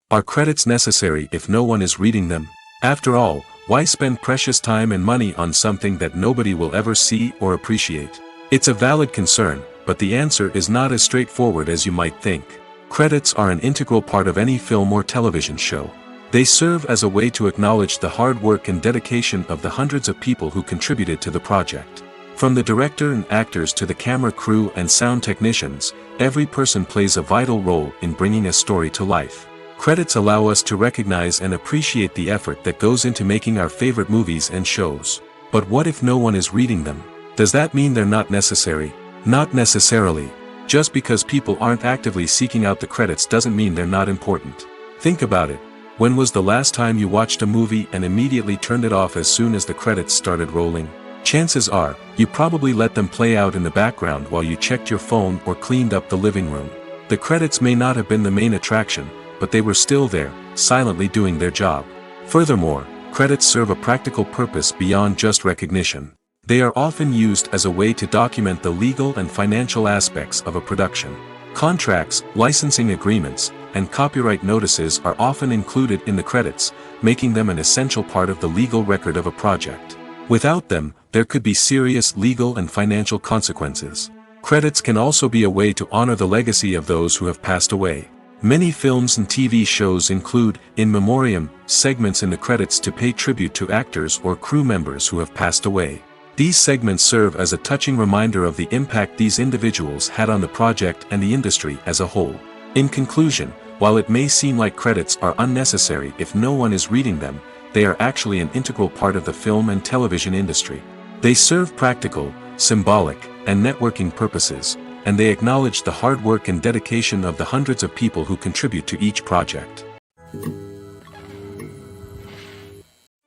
Are credits necessary if no one is reading them? After all, why spend precious time and money on something that nobody will ever see or appreciate? It's a valid concern, but the answer is not as straightforward as you might think. Credits are an integral part of any film or television show. They serve as a way to acknowledge the hard work and dedication of the hundreds of people who contributed to the project. From the director and actors to the camera crew and sound technicians, every person plays a vital role in bringing a story to life. Credits allow us to recognize and appreciate the effort that goes into making our favorite movies and shows. But what if no one is reading them? Does that mean they're not necessary? Not necessarily. Just because people aren't actively seeking out the credits doesn't mean they're not important. Think about it. When was the last time you watched a movie and immediately turned it off as soon as the credits started rolling? Chances are, you probably let them play out in the background while you checked your phone or cleaned up the living room. The credits may not have been the main attraction, but they were still there, silently doing their job. Furthermore, credits serve a practical purpose beyond just recognition. They are often used as a way to document the legal and financial aspects of a production. Contracts, licensing agreements, and copyright notices are often included in the credits, making them an essential part of the legal record of a project. Without them, there could be serious legal and financial consequences. Credits can also be a way to honor the legacy of those who have passed away. Many films and TV shows include, in memoriam, segments in the credits to pay tribute to actors or crew members who have passed away. These segments serve as a touching reminder of the impact these individuals had on the project and the industry as a whole. In conclusion, while it may seem like credits are unnecessary if no one is reading them, they are actually an integral part of the film and television industry. They serve practical, symbolic, and networking purposes, and they acknowledge the hard work and dedication of the hundreds of people who contribute to each project.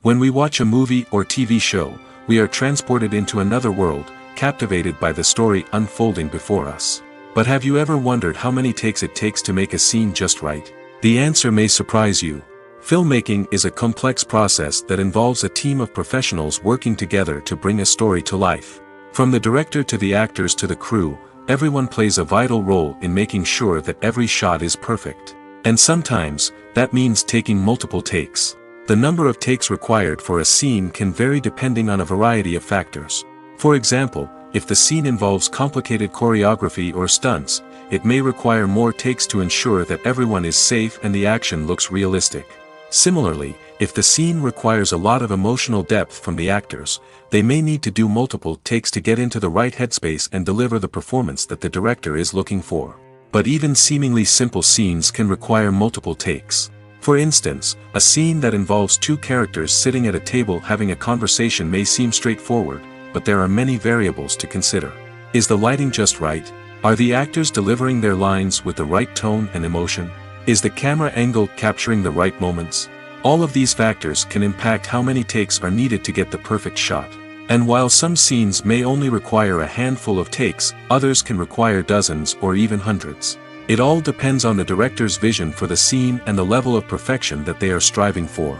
When we watch a movie or TV show, we are transported into another world, captivated by the story unfolding before us. But have you ever wondered how many takes it takes to make a scene just right? The answer may surprise you. Filmmaking is a complex process that involves a team of professionals working together to bring a story to life. From the director to the actors to the crew, everyone plays a vital role in making sure that every shot is perfect. And sometimes, that means taking multiple takes. The number of takes required for a scene can vary depending on a variety of factors. For example, if the scene involves complicated choreography or stunts, it may require more takes to ensure that everyone is safe and the action looks realistic. Similarly, if the scene requires a lot of emotional depth from the actors, they may need to do multiple takes to get into the right headspace and deliver the performance that the director is looking for. But even seemingly simple scenes can require multiple takes. For instance, a scene that involves two characters sitting at a table having a conversation may seem straightforward, but there are many variables to consider. Is the lighting just right? Are the actors delivering their lines with the right tone and emotion? Is the camera angle capturing the right moments? All of these factors can impact how many takes are needed to get the perfect shot. And while some scenes may only require a handful of takes, others can require dozens or even hundreds. It all depends on the director's vision for the scene and the level of perfection that they are striving for.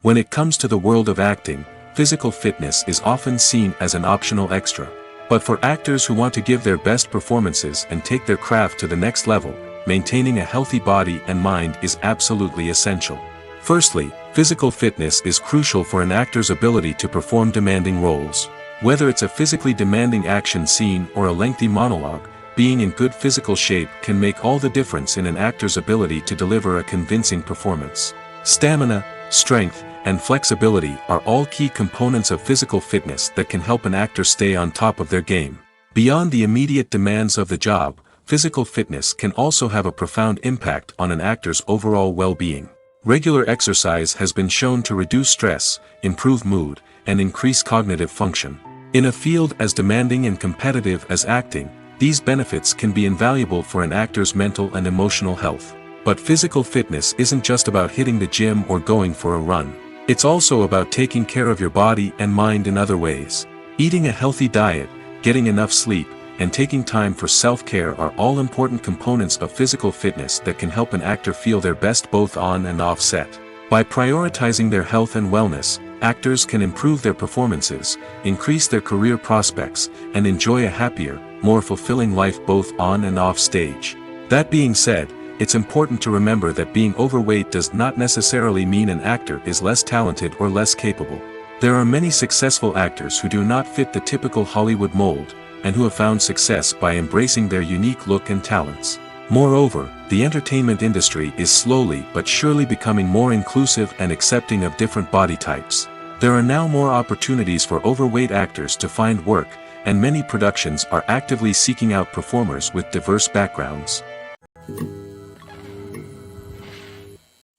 When it comes to the world of acting, physical fitness is often seen as an optional extra. But for actors who want to give their best performances and take their craft to the next level, maintaining a healthy body and mind is absolutely essential. Firstly, physical fitness is crucial for an actor's ability to perform demanding roles. Whether it's a physically demanding action scene or a lengthy monologue, being in good physical shape can make all the difference in an actor's ability to deliver a convincing performance. Stamina, strength, and flexibility are all key components of physical fitness that can help an actor stay on top of their game. Beyond the immediate demands of the job, physical fitness can also have a profound impact on an actor's overall well-being. Regular exercise has been shown to reduce stress, improve mood, and increase cognitive function. In a field as demanding and competitive as acting, these benefits can be invaluable for an actor's mental and emotional health. But physical fitness isn't just about hitting the gym or going for a run. It's also about taking care of your body and mind in other ways. Eating a healthy diet, getting enough sleep, and taking time for self-care are all important components of physical fitness that can help an actor feel their best both on and off set. By prioritizing their health and wellness, actors can improve their performances, increase their career prospects, and enjoy a happier, more fulfilling life both on and off stage. That being said, it's important to remember that being overweight does not necessarily mean an actor is less talented or less capable. There are many successful actors who do not fit the typical Hollywood mold, and who have found success by embracing their unique look and talents. Moreover, the entertainment industry is slowly but surely becoming more inclusive and accepting of different body types. There are now more opportunities for overweight actors to find work, and many productions are actively seeking out performers with diverse backgrounds.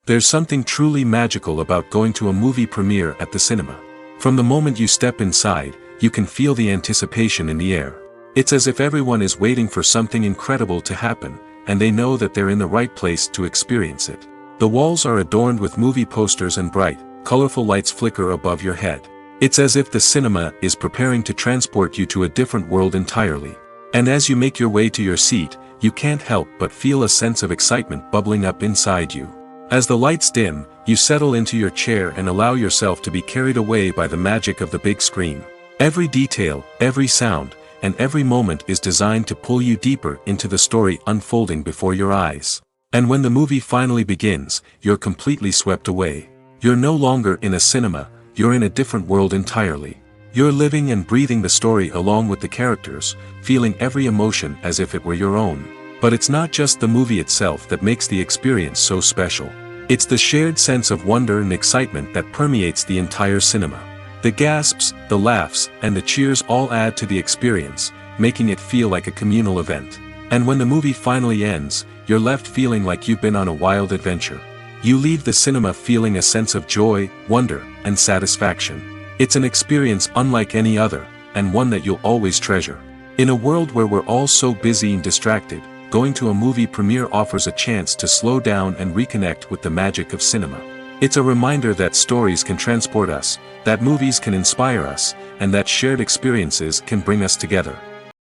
There's something truly magical about going to a movie premiere at the cinema. From the moment you step inside, you can feel the anticipation in the air. It's as if everyone is waiting for something incredible to happen, and they know that they're in the right place to experience it. The walls are adorned with movie posters and bright, colorful lights flicker above your head. It's as if the cinema is preparing to transport you to a different world entirely. And as you make your way to your seat, you can't help but feel a sense of excitement bubbling up inside you. As the lights dim, you settle into your chair and allow yourself to be carried away by the magic of the big screen. Every detail, every sound, and every moment is designed to pull you deeper into the story unfolding before your eyes. And when the movie finally begins, you're completely swept away. You're no longer in a cinema, you're in a different world entirely. You're living and breathing the story along with the characters, feeling every emotion as if it were your own. But it's not just the movie itself that makes the experience so special. It's the shared sense of wonder and excitement that permeates the entire cinema. The gasps, the laughs, and the cheers all add to the experience, making it feel like a communal event. And when the movie finally ends, you're left feeling like you've been on a wild adventure. You leave the cinema feeling a sense of joy, wonder, and satisfaction. It's an experience unlike any other, and one that you'll always treasure. In a world where we're all so busy and distracted, going to a movie premiere offers a chance to slow down and reconnect with the magic of cinema. It's a reminder that stories can transport us, that movies can inspire us, and that shared experiences can bring us together.